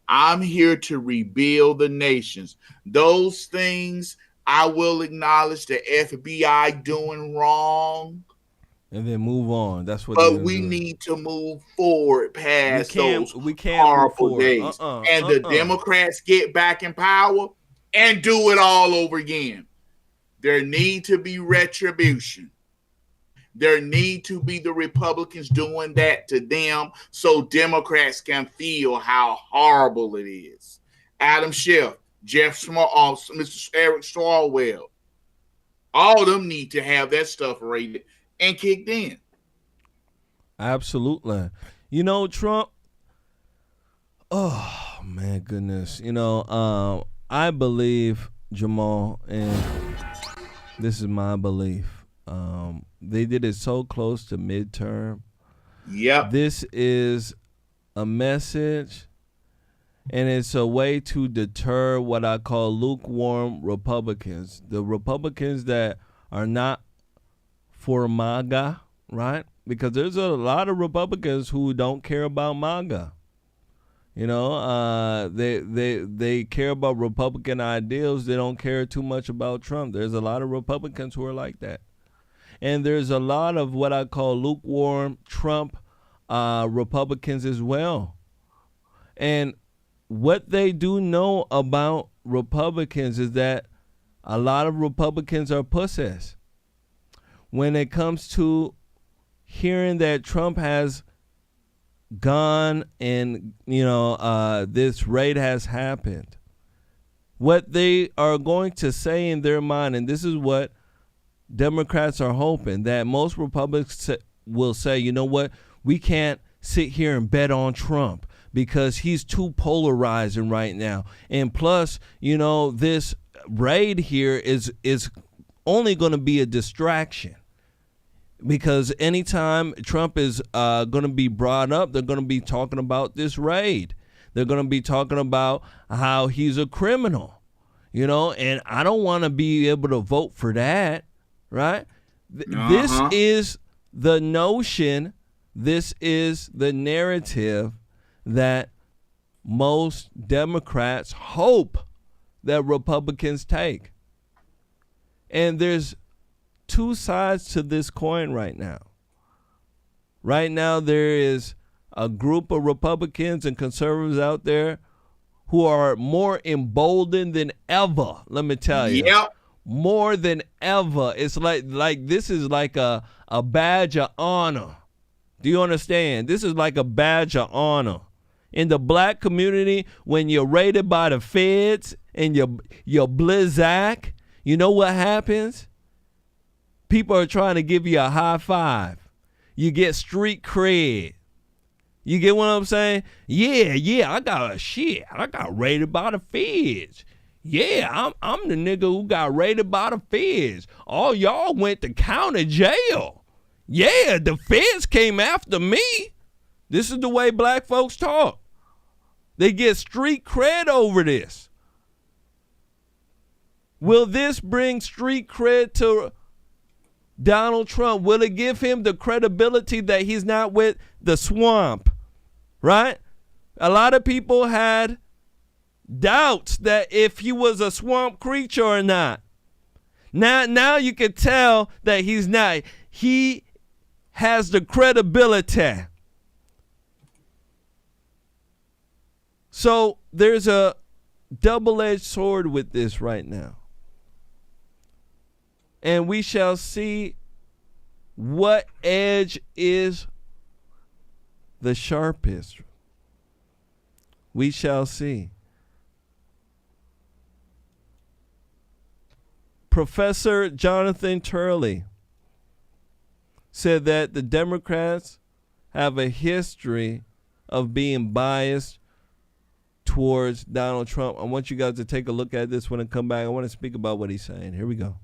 I'm here to rebuild the nations. Those things I will acknowledge the FBI doing wrong. And then move on. That's what. But we need to move forward past those horrible days. And the Democrats get back in power and do it all over again. There need to be retribution. There need to be the Republicans doing that to them so Democrats can feel how horrible it is. Adam Schiff, Mr. Eric Swalwell, all of them need to have that stuff rated and kicked in. Absolutely. You know, Trump, oh, man, goodness. You know, I believe, Jamal, and this is my belief, they did it so close to midterm. Yep. This is a message, and it's a way to deter what I call lukewarm Republicans. The Republicans that are not for MAGA, right? Because there's a lot of Republicans who don't care about MAGA. You know, they care about Republican ideals. They don't care too much about Trump. There's a lot of Republicans who are like that. And there's a lot of what I call lukewarm Trump Republicans as well. And what they do know about Republicans is that a lot of Republicans are pussies. When it comes to hearing that Trump has gone and, you know, this raid has happened, what they are going to say in their mind, and this is what Democrats are hoping, that most Republicans will say, you know what, we can't sit here and bet on Trump because he's too polarizing right now. And plus, you know, this raid here is only going to be a distraction. Because anytime Trump is going to be brought up, they're going to be talking about this raid. They're going to be talking about how he's a criminal, you know, and I don't want to be able to vote for that, right? This is the notion, this is the narrative that most Democrats hope that Republicans take. And there's two sides to this coin right now. Right now, there is a group of Republicans and conservatives out there who are more emboldened than ever. Let me tell you. Yep. More than ever. It's like this is like a badge of honor. Do you understand? This is like a badge of honor. In the black community, when you're raided by the feds and you're blizzak, you know what happens? People are trying to give you a high five. You get street cred. You get what I'm saying? Yeah, I got raided by the feds. Yeah, I'm the nigga who got raided by the feds. All y'all went to county jail. Yeah, the feds came after me. This is the way black folks talk. They get street cred over this. Will this bring street cred to Donald Trump? Will it give him the credibility that he's not with the swamp? Right? A lot of people had doubts that if he was a swamp creature or not. Now you can tell that he's not. He has the credibility. So there's a double-edged sword with this right now. And we shall see what edge is the sharpest. We shall see. Professor Jonathan Turley said that the Democrats have a history of being biased towards Donald Trump. I want you guys to take a look at this when I come back. I want to speak about what he's saying. Here we go.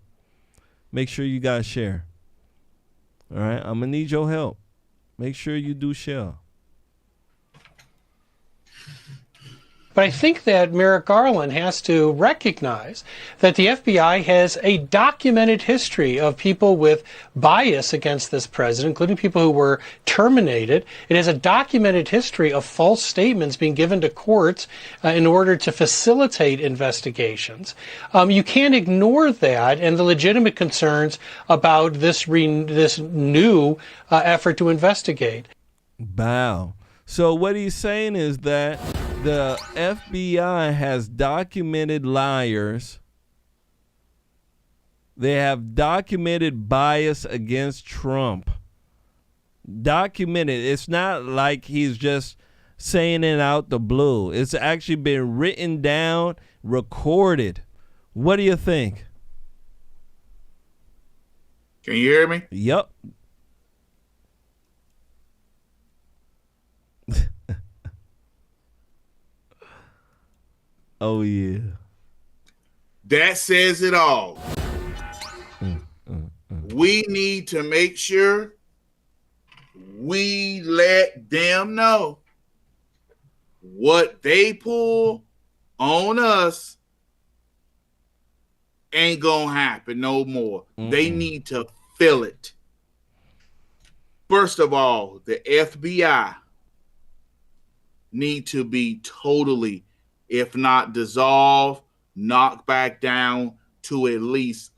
Make sure you guys share. All right? I'm going to need your help. Make sure you do share. But I think that Merrick Garland has to recognize that the FBI has a documented history of people with bias against this president, including people who were terminated. It has a documented history of false statements being given to courts in order to facilitate investigations. You can't ignore that and the legitimate concerns about this new effort to investigate. Wow. So what he's saying is that the FBI has documented liars. They have documented bias against Trump. Documented. It's not like he's just saying it out the blue. It's actually been written down, recorded. What do you think? Can you hear me? Yep. Oh, yeah. That says it all. We need to make sure we let them know what they pull on us ain't gonna happen no more. They need to feel it. First of all, the FBI need to be totally, if not dissolved, knocked back down to at least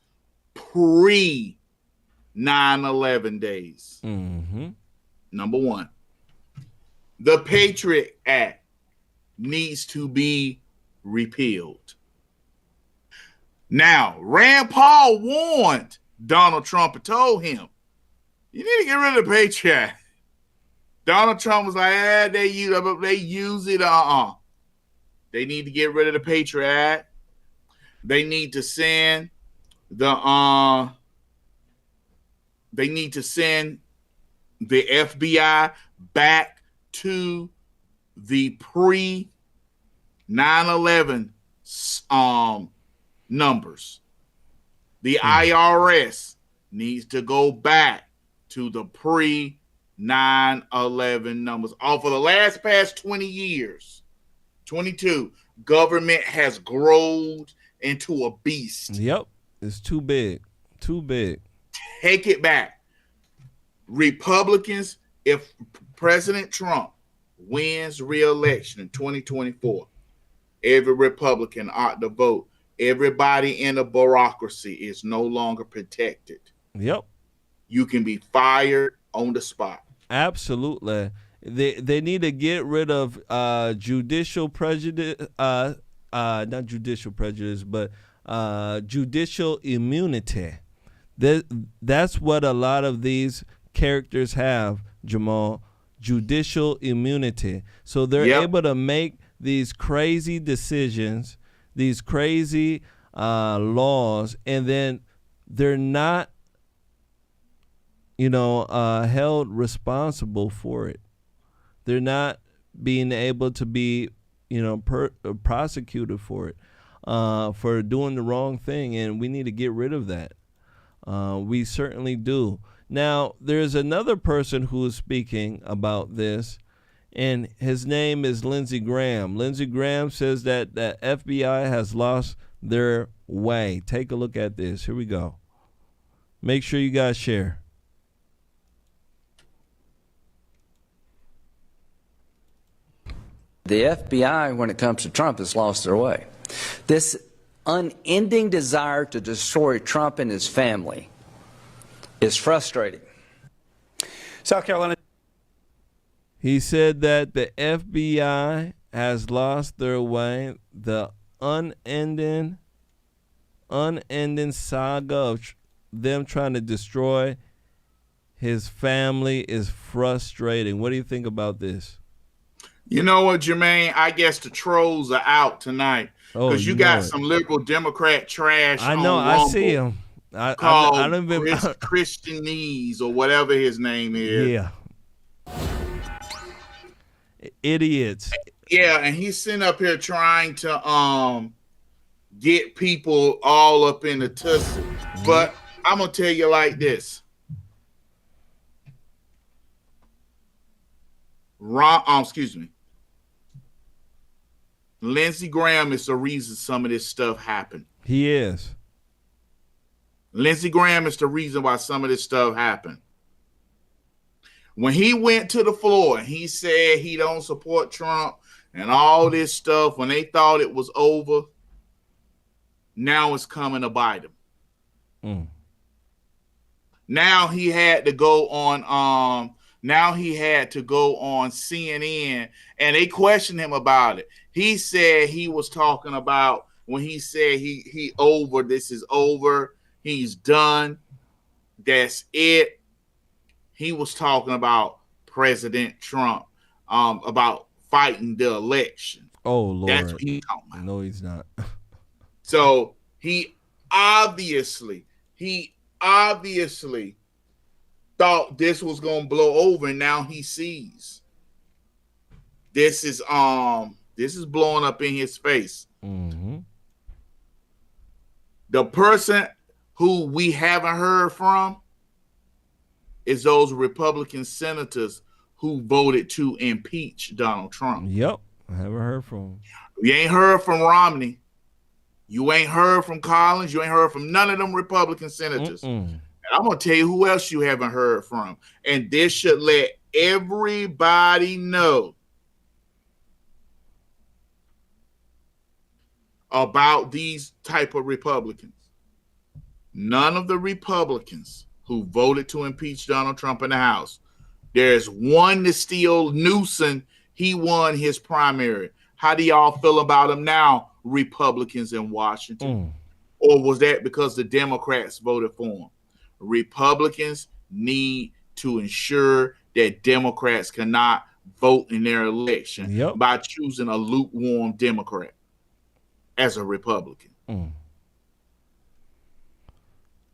pre-9/11 days. Number one. The Patriot Act needs to be repealed. Now, Rand Paul warned Donald Trump and told him, you need to get rid of the Patriot Act. Donald Trump was like, they use it. They need to get rid of the Patriot Act. They need to send the FBI back to the pre-9/11 numbers. The IRS needs to go back to the pre-9/11 numbers. For the past 20 years, 22, government has grown into a beast. Yep. It's too big. Too big. Take it back. Republicans, if President Trump wins re-election in 2024, every Republican ought to vote. Everybody in the bureaucracy is no longer protected. Yep. You can be fired on the spot. Absolutely. They need to get rid of judicial prejudice, not judicial prejudice, but judicial immunity. That's what a lot of these characters have, Jamal. Judicial immunity. So they're able to make these crazy decisions, these crazy laws, and then they're not, held responsible for it. They're not being able to be, prosecuted for it, for doing the wrong thing, and we need to get rid of that. We certainly do. Now, there's another person who is speaking about this, and his name is Lindsey Graham. Lindsey Graham says that the FBI has lost their way. Take a look at this. Here we go. Make sure you guys share. The FBI, when it comes to Trump, has lost their way. This unending desire to destroy Trump and his family is frustrating. South Carolina. He said that the FBI has lost their way. The unending saga of them trying to destroy his family is frustrating. What do you think about this? You know what, Jermaine? I guess the trolls are out tonight because you got some liberal Democrat trash. I know. I see him. Called I don't even Christianese or whatever his name is. Yeah. Idiots. Yeah, and he's sitting up here trying to get people all up in the tussle. But I'm gonna tell you like this. Excuse me. Lindsey Graham is the reason some of this stuff happened. He is. Lindsey Graham is the reason why some of this stuff happened. When he went to the floor and he said he don't support Trump and all this stuff, when they thought it was over, now it's coming to bite him. Now he had to go on CNN and they questioned him about it. He said he was talking about when he said he over, this is over, he's done, that's it. He was talking about President Trump, about fighting the election. Oh, Lord. That's what he's talking about. No, he's not. So he obviously thought this was going to blow over, and now he sees this is blowing up in his face. Mm-hmm. The person who we haven't heard from is those Republican senators who voted to impeach Donald Trump. Yep, I haven't heard from him. You ain't heard from Romney. You ain't heard from Collins. You ain't heard from none of them Republican senators. And I'm going to tell you who else you haven't heard from. And this should let everybody know about these type of Republicans. None of the Republicans who voted to impeach Donald Trump in the House. There's one that's still Newsom. He won his primary. How do y'all feel about him now, Republicans in Washington? Or was that because the Democrats voted for him? Republicans need to ensure that Democrats cannot vote in their election by choosing a lukewarm Democrat as a Republican.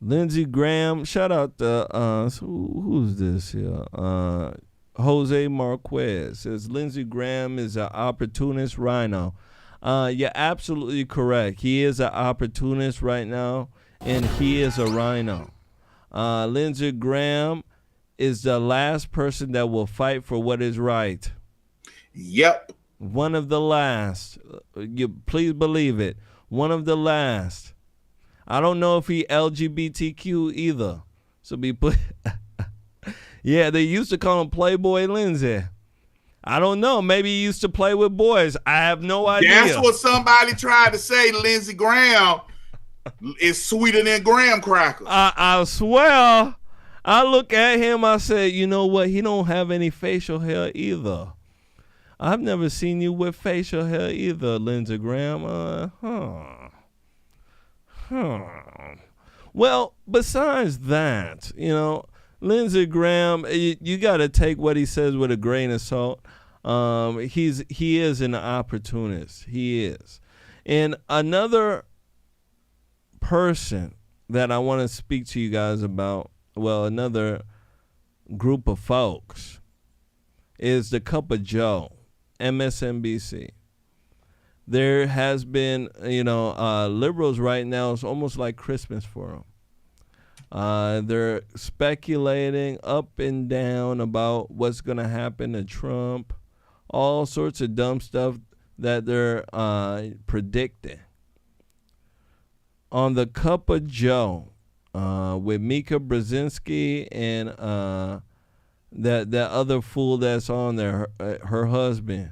Lindsey Graham, shout out to who's this here? Jose Marquez says Lindsey Graham is an opportunist rhino. You're absolutely correct. He is an opportunist right now, and he is a rhino. Lindsey Graham is the last person that will fight for what is right. Yep. One of the last. Please believe it. One of the last. I don't know if he LGBTQ either. So be put. Yeah, they used to call him Playboy Lindsey. I don't know. Maybe he used to play with boys. I have no idea. That's what somebody tried to say. Lindsey Graham is sweeter than graham crackers. I swear. I look at him. I said, you know what? He don't have any facial hair either. I've never seen you with facial hair either, Lindsey Graham. Well, besides that, Lindsey Graham, you got to take what he says with a grain of salt. He is an opportunist. He is. And another person that I want to speak to you guys about, well, another group of folks, is the Cup of Joe, MSNBC. There has been, liberals right now, it's almost like Christmas for them. They're speculating up and down about what's going to happen to Trump. all sorts of dumb stuff that they're predicting. On the Cup of Joe, with Mika Brzezinski and that other fool that's on there, her husband.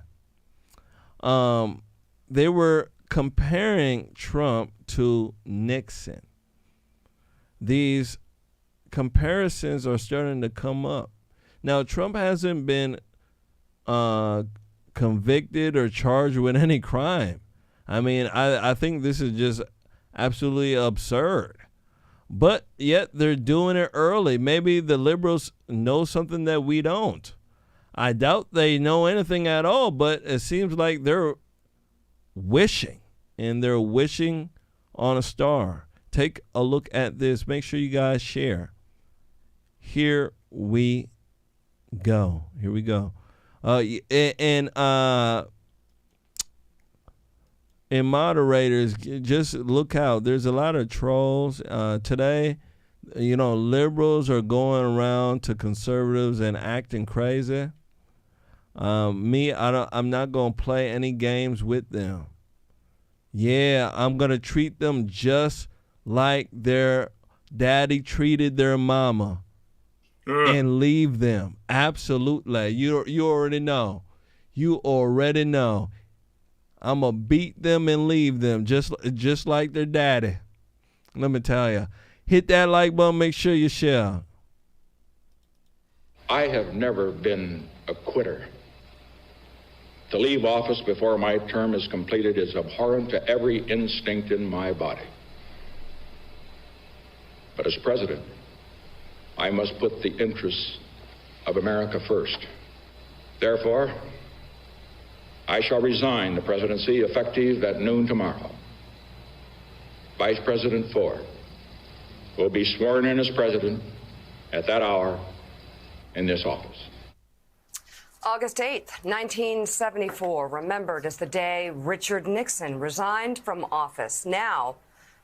They were comparing Trump to Nixon. These comparisons are starting to come up. Now, Trump hasn't been convicted or charged with any crime. I mean, I think this is just absolutely absurd. But yet they're doing it early. Maybe the liberals know something that we don't. I doubt they know anything at all, but it seems like they're wishing, and they're wishing on a star. Take a look at this. Make sure you guys share. Here we go. Here we go. And moderators, just look out. There's a lot of trolls today. You know, liberals are going around to conservatives and acting crazy. I'm not gonna play any games with them. Yeah, I'm gonna treat them just like their daddy treated their mama, and leave them. Absolutely. You already know. You already know. I'm going to beat them and leave them just like their daddy. Let me tell you. Hit that like button. Make sure you share. I have never been a quitter. To leave office before my term is completed is abhorrent to every instinct in my body. But as president, I must put the interests of America first. Therefore, I shall resign the presidency effective at noon tomorrow. Vice President Ford will be sworn in as president at that hour in this office. August 8th, 1974, remembered as the day Richard Nixon resigned from office. Now,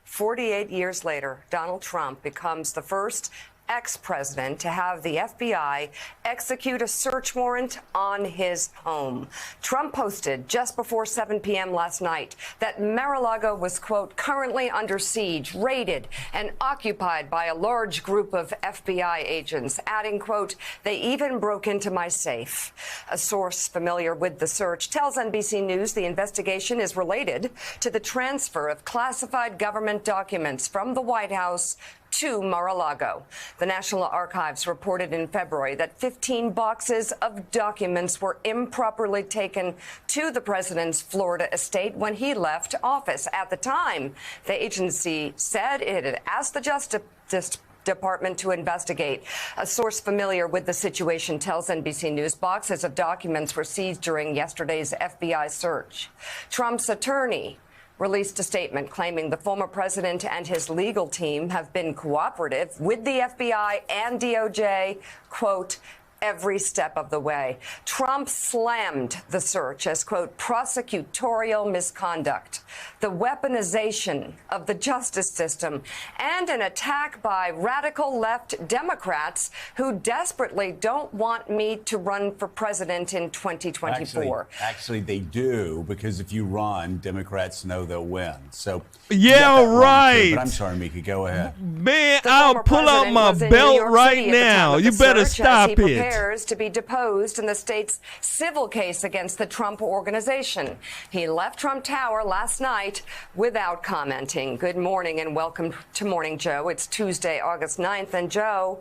48 years later, Donald Trump becomes the first ex-president to have the FBI execute a search warrant on his home. Trump posted just before 7 p.m. last night that Mar-a-Lago was, quote, currently under siege, raided, and occupied by a large group of FBI agents, adding, quote, they even broke into my safe. A source familiar with the search tells NBC News the investigation is related to the transfer of classified government documents from the White House to Mar-a-Lago. The National Archives reported in February that 15 boxes of documents were improperly taken to the president's Florida estate when he left office. At the time, the agency said it had asked the Justice Department to investigate. A source familiar with the situation tells NBC News boxes of documents were seized during yesterday's FBI search. Trump's attorney released a statement claiming the former president and his legal team have been cooperative with the FBI and DOJ, quote, every step of the way. Trump slammed the search as, quote, prosecutorial misconduct, the weaponization of the justice system, and an attack by radical left Democrats who desperately don't want me to run for president in 2024. Actually, they do, because if you run, Democrats know they'll win. So yeah, right. But I'm sorry, Mika, go ahead. Man, I'll pull out my belt right now. You better stop it. To be deposed in the state's civil case against the Trump organization. He left Trump Tower last night without commenting. Good morning and welcome to Morning Joe. It's Tuesday, August 9th. And Joe,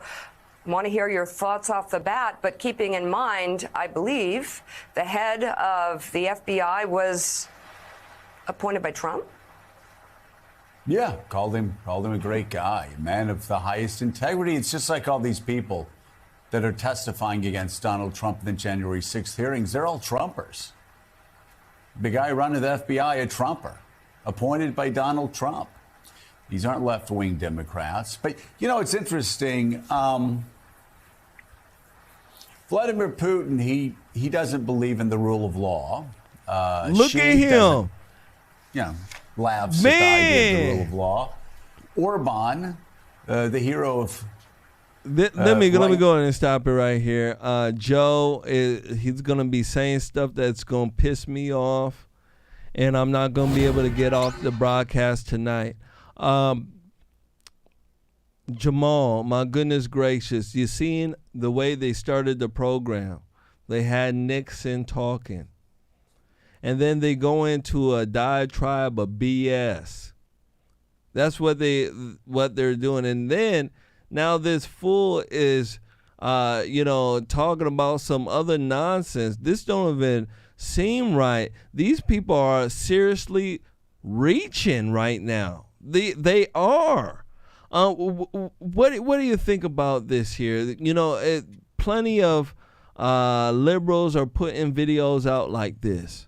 I want to hear your thoughts off the bat, but keeping in mind, I believe the head of the FBI was appointed by Trump? Yeah, called him a great guy, a man of the highest integrity. It's just like all these people that are testifying against Donald Trump in the January 6th hearings. They're all Trumpers. The guy running the FBI, a Trumper, appointed by Donald Trump. These aren't left-wing Democrats. But, you know, it's interesting. Vladimir Putin, he doesn't believe in the rule of law. Look at him. You know, laughs at the idea of the rule of law. Orban, the hero of Let me go ahead and stop it right here. Joe, he's going to be saying stuff that's going to piss me off, and I'm not going to be able to get off the broadcast tonight. Jamal, my goodness gracious, you seen the way they started the program. They had Nixon talking, and then they go into a diatribe of BS. That's what they're doing. And then now this fool is, talking about some other nonsense. This don't even seem right. These people are seriously reaching right now. They are. What do you think about this here? Plenty of liberals are putting videos out like this.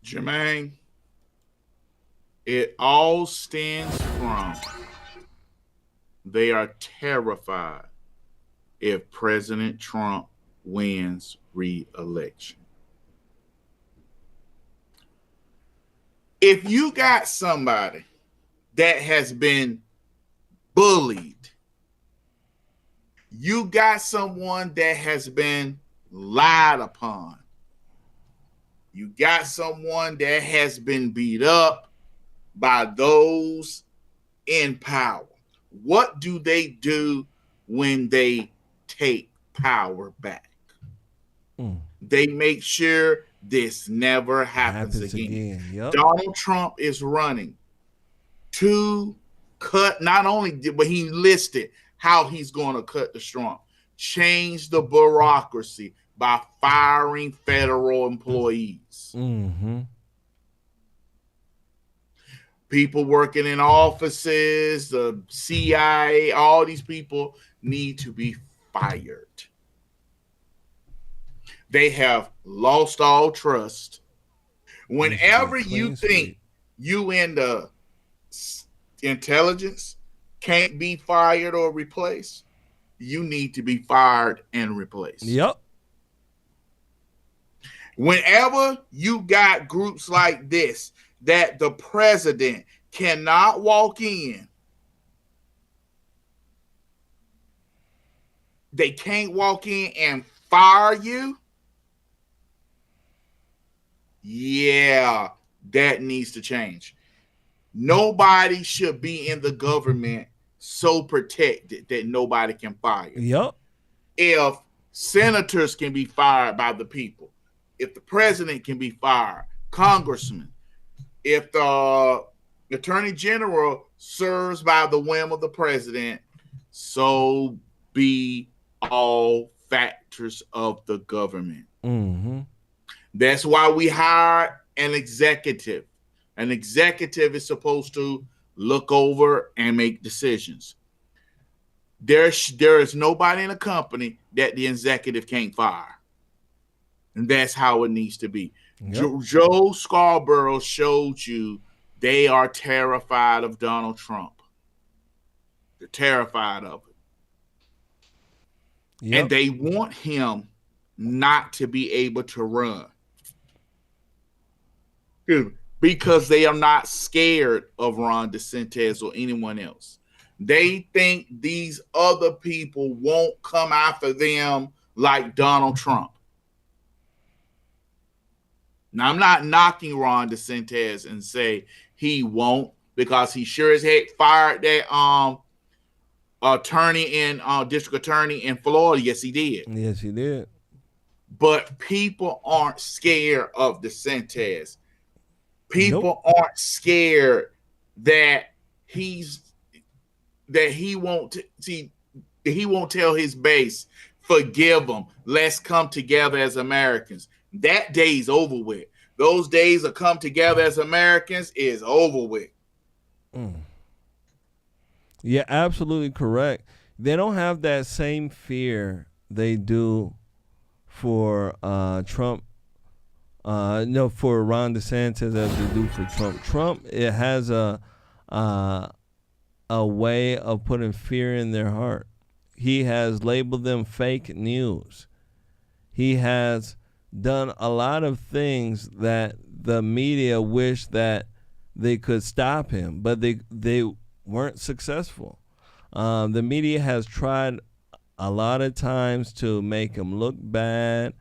Jermain, it all stems from they are terrified if President Trump wins re-election. If you got somebody that has been bullied, you got someone that has been lied upon, you got someone that has been beat up by those in power. What do they do when they take power back? They make sure this never happens again. Yep. Donald Trump is running to cut, not only, but he listed how he's going to cut the Trump. Change the bureaucracy by firing federal employees. Mm-hmm. People working in offices, the CIA, all these people need to be fired. They have lost all trust. Whenever you think you in the intelligence can't be fired or replaced, you need to be fired and replaced. Yep. Whenever you got groups like this that the president cannot walk in, they can't walk in and fire you, yeah, that needs to change. Nobody should be in the government so protected that nobody can fire. Yep. If senators can be fired by the people, if the president can be fired, congressmen, if the attorney general serves by the whim of the president, so be all factors of the government. Mm-hmm. That's why we hire an executive. An executive is supposed to look over and make decisions. There is nobody in a company that the executive can't fire. And that's how it needs to be. Yep. Joe Scarborough showed you they are terrified of Donald Trump. They're terrified of it. Yep. And they want him not to be able to run. Because they are not scared of Ron DeSantis or anyone else. They think these other people won't come after them like Donald Trump. Now, I'm not knocking Ron DeSantis and say he won't, because he sure as heck fired that district attorney in Florida. Yes, he did. Yes, he did. But people aren't scared of DeSantis. People aren't scared that he won't tell his base, forgive them. Let's come together as Americans. That day's over with. Those days of come together as Americans is over with. Yeah, absolutely correct. They don't have that same fear they do for Trump. For Ron DeSantis as they do for Trump. Trump, it has a way of putting fear in their heart. He has labeled them fake news. He has done a lot of things that the media wish that they could stop him, but they weren't successful. The media has tried a lot of times to make him look bad,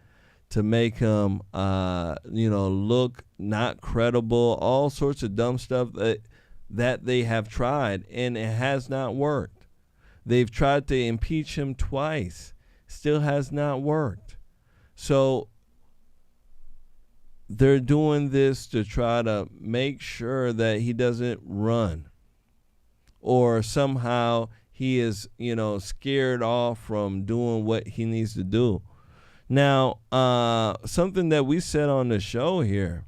to make him, look not credible, all sorts of dumb stuff that they have tried, and it has not worked. They've tried to impeach him twice, still has not worked. So they're doing this to try to make sure that he doesn't run, or somehow he is, scared off from doing what he needs to do. Now, something that we said on the show here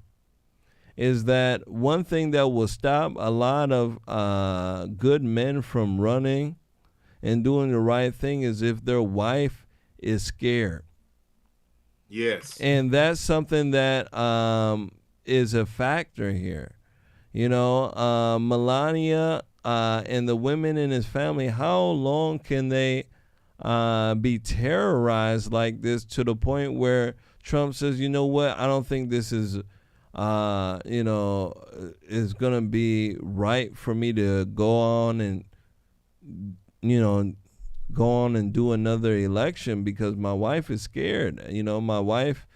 is that one thing that will stop a lot of good men from running and doing the right thing is if their wife is scared. Yes. And that's something that is a factor here. Melania and the women in his family, how long can they be terrorized like this to the point where Trump says, you know what, I don't think this is, is going to be right for me to go on and do another election because my wife is scared. My wife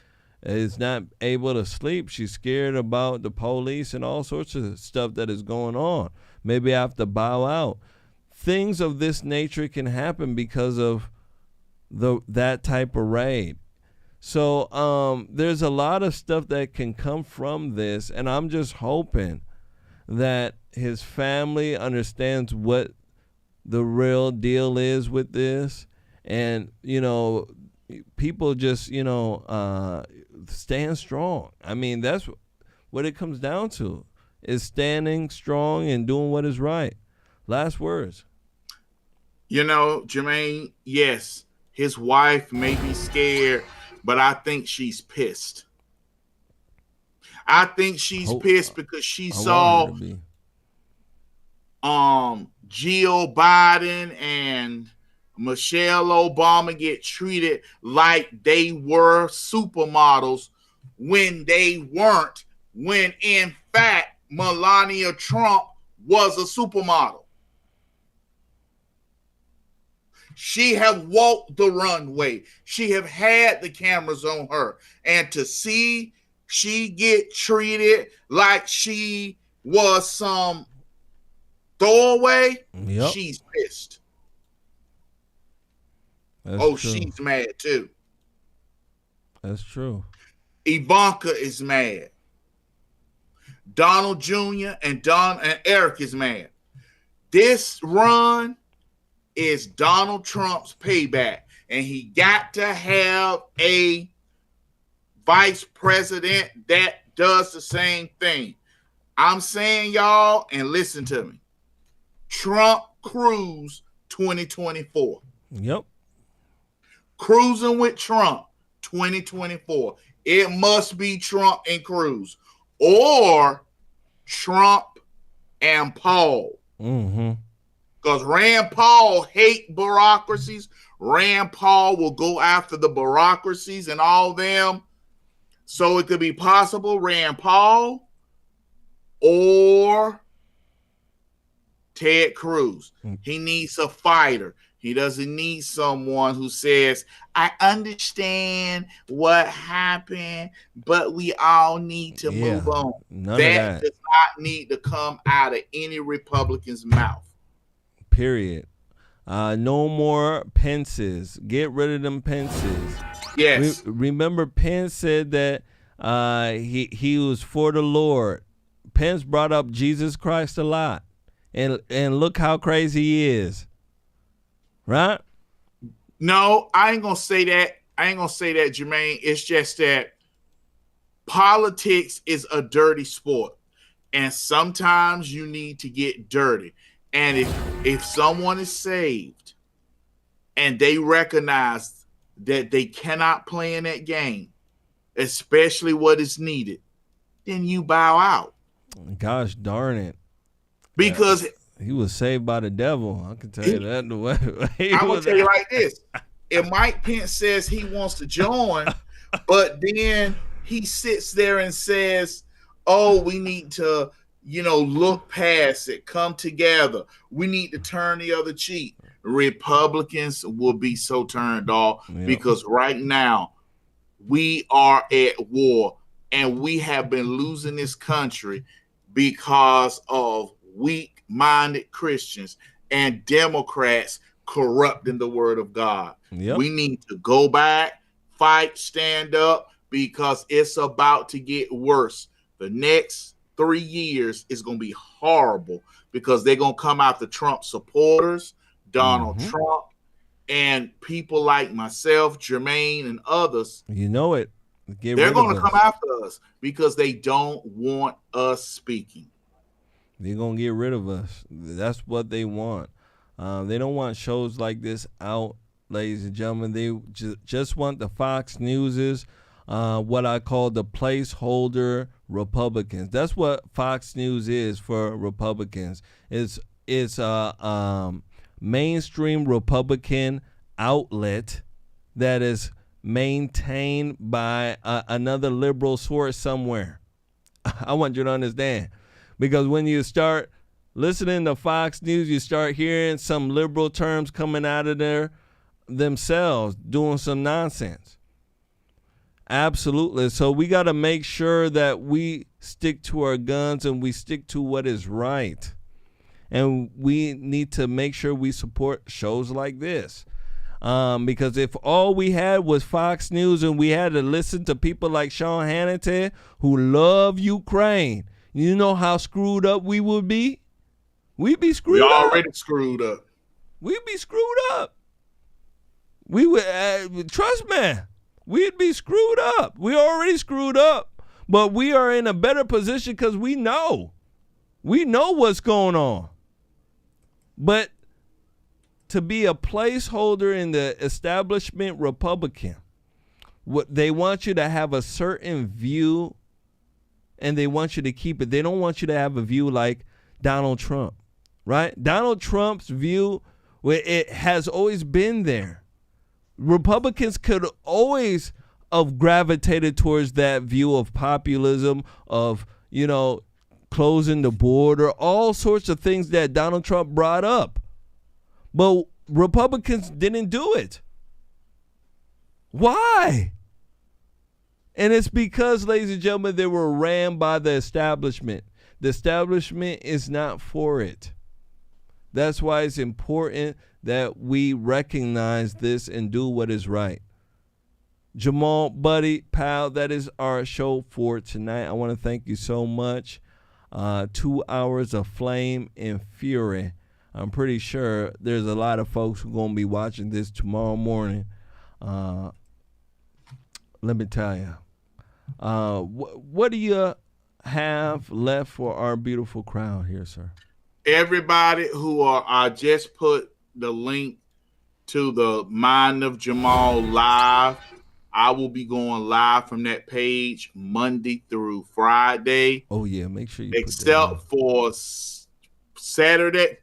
is not able to sleep. She's scared about the police and all sorts of stuff that is going on. Maybe I have to bow out. Things of this nature can happen because of that type of raid. So there's a lot of stuff that can come from this, and I'm just hoping that his family understands what the real deal is with this, and people just stand strong. I mean, that's what it comes down to, is standing strong and doing what is right. Last words. Jermaine, yes, his wife may be scared, but I think she's pissed. I think she's pissed because she saw Jill Biden and Michelle Obama get treated like they were supermodels when they weren't, when in fact Melania Trump was a supermodel. She have walked the runway. She have had the cameras on her. And to see she get treated like she was some throwaway, she's pissed. That's true. She's mad too. That's true. Ivanka is mad. Donald Jr. and Eric is mad. This run is Donald Trump's payback, and he got to have a vice president that does the same thing. I'm saying, y'all, and listen to me, Trump Cruz 2024. Yep. Cruising with Trump 2024. It must be Trump and Cruz, or Trump and Paul. Mm-hmm. Because Rand Paul hate bureaucracies. Rand Paul will go after the bureaucracies and all them. So it could be possible Rand Paul or Ted Cruz. He needs a fighter. He doesn't need someone who says, I understand what happened, but we all need to move on. That does not need to come out of any Republican's mouth. Period. No more Pences. Get rid of them Pences. Yes. Remember, Pence said that he was for the Lord. Pence brought up Jesus Christ a lot, and look how crazy he is. Right? No, I ain't gonna say that. Jermaine. It's just that politics is a dirty sport, and sometimes you need to get dirty. And if someone is saved and they recognize that they cannot play in that game, especially what is needed, then you bow out. Gosh darn it. Because he was saved by the devil. I can tell you that. The way I'm going to tell you like this. If Mike Pence says he wants to join, but then he sits there and says, oh, we need to, look past it, come together. We need to turn the other cheek. Republicans will be so turned off because right now we are at war and we have been losing this country because of weak-minded Christians and Democrats corrupting the word of God. We need to go back, fight, stand up, because it's about to get worse. The next 3 years is going to be horrible because they're going to come after Trump supporters, Donald Trump, and people like myself, Jermain, and others. You know it. They're going to come after us because they don't want us speaking. They're going to get rid of us. That's what they want. They don't want shows like this out, ladies and gentlemen. They just want the Fox Newses, what I call the placeholder Republicans. That's what Fox News is for Republicans. It's a mainstream Republican outlet that is maintained by another liberal source somewhere. I want you to understand, because when you start listening to Fox News, you start hearing some liberal terms coming out of there themselves, doing some nonsense. Absolutely. So we got to make sure that we stick to our guns and we stick to what is right. And we need to make sure we support shows like this. Because if all we had was Fox News and we had to listen to people like Sean Hannity who love Ukraine, you know how screwed up we would be? We'd be screwed up. We're already screwed up. We'd be screwed up. We would, trust me, we'd be screwed up. We're already screwed up, but we are in a better position because we know what's going on. But to be a placeholder in the establishment Republican, what they want you to have a certain view and they want you to keep it. They don't want you to have a view like Donald Trump, right? Donald Trump's view, it has always been there. Republicans could always have gravitated towards that view of populism, of, closing the border, all sorts of things that Donald Trump brought up. But Republicans didn't do it. Why? And it's because, ladies and gentlemen, they were ran by the establishment. The establishment is not for it. That's why it's important that we recognize this and do what is right. Jamal, buddy, pal, that is our show for tonight. I want to thank you so much. 2 hours of flame and fury. I'm pretty sure there's a lot of folks who are going to be watching this tomorrow morning. Let me tell you. What do you have left for our beautiful crowd here, sir? Everybody who I just put the link to the Mind of Jamal live. I will be going live from that page Monday through Friday. Oh yeah, make sure you except for Sunday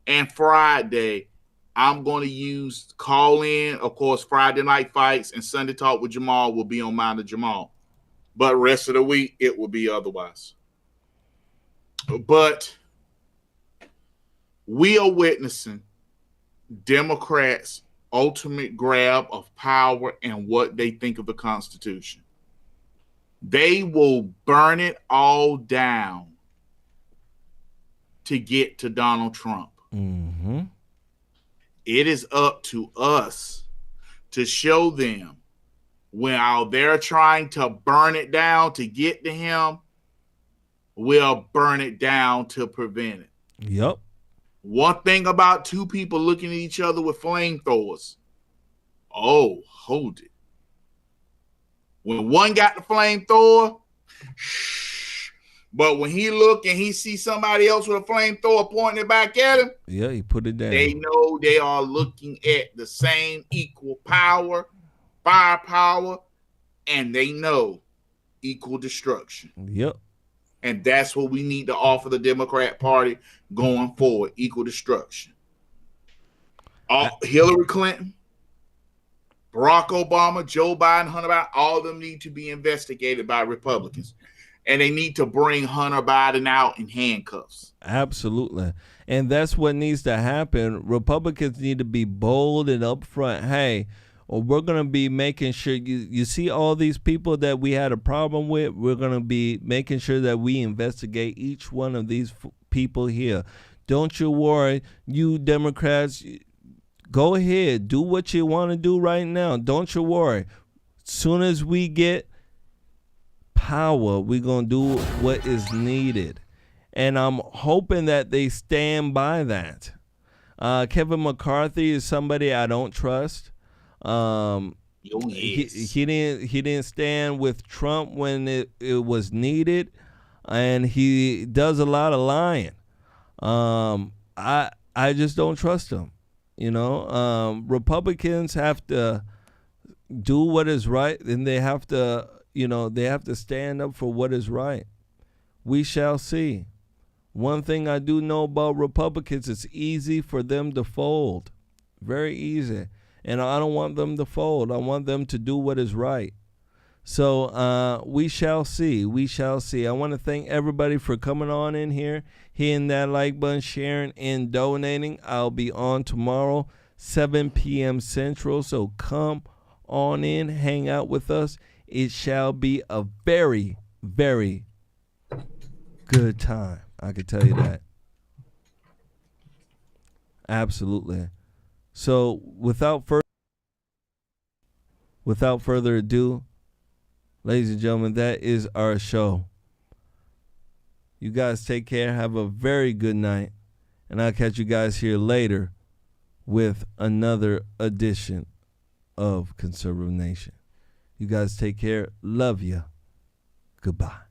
and Friday. I'm going to use call in. Of course, Friday Night Fights and Sunday Talk with Jamal will be on Mind of Jamal. But rest of the week, it will be otherwise. But we are witnessing Democrats' ultimate grab of power and what they think of the Constitution. They will burn it all down to get to Donald Trump. Mm-hmm. It is up to us to show them while they're trying to burn it down to get to him, we'll burn it down to prevent it. Yep. One thing about two people looking at each other with flamethrowers. Oh, hold it. When one got the flamethrower, shh. But when he look and he see somebody else with a flamethrower pointing it back at him, yeah, he put it down. They know they are looking at the same equal power, firepower, and they know equal destruction. Yep. And that's what we need to offer the Democrat Party going forward, equal destruction. Hillary Clinton, Barack Obama, Joe Biden, Hunter Biden, all of them need to be investigated by Republicans. and they need to bring Hunter Biden out in handcuffs. Absolutely. And that's what needs to happen. Republicans need to be bold and upfront. Hey, we're going to be making sure you see all these people that we had a problem with. We're going to be making sure that we investigate each one of these people here. Don't you worry, you Democrats. Go ahead. Do what you want to do right now. Don't you worry. Soon as we get power, we're going to do what is needed. And I'm hoping that they stand by that. Kevin McCarthy is somebody I don't trust. He didn't stand with Trump when it was needed, and he does a lot of lying. I just don't trust him. You know, Republicans have to do what is right, and they have to, they have to stand up for what is right. We shall see. One thing I do know about Republicans, it's easy for them to fold. Very easy. And I don't want them to fold. I want them to do what is right. So we shall see. We shall see. I want to thank everybody for coming on in here, hitting that like button, sharing, and donating. I'll be on tomorrow, 7 p.m. Central. So come on in, hang out with us. It shall be a very, very good time. I can tell you that. Absolutely. So without further ado, ladies and gentlemen, that is our show. You guys take care. Have a very good night. And I'll catch you guys here later with another edition of Conservative Nation. You guys take care. Love you. Goodbye.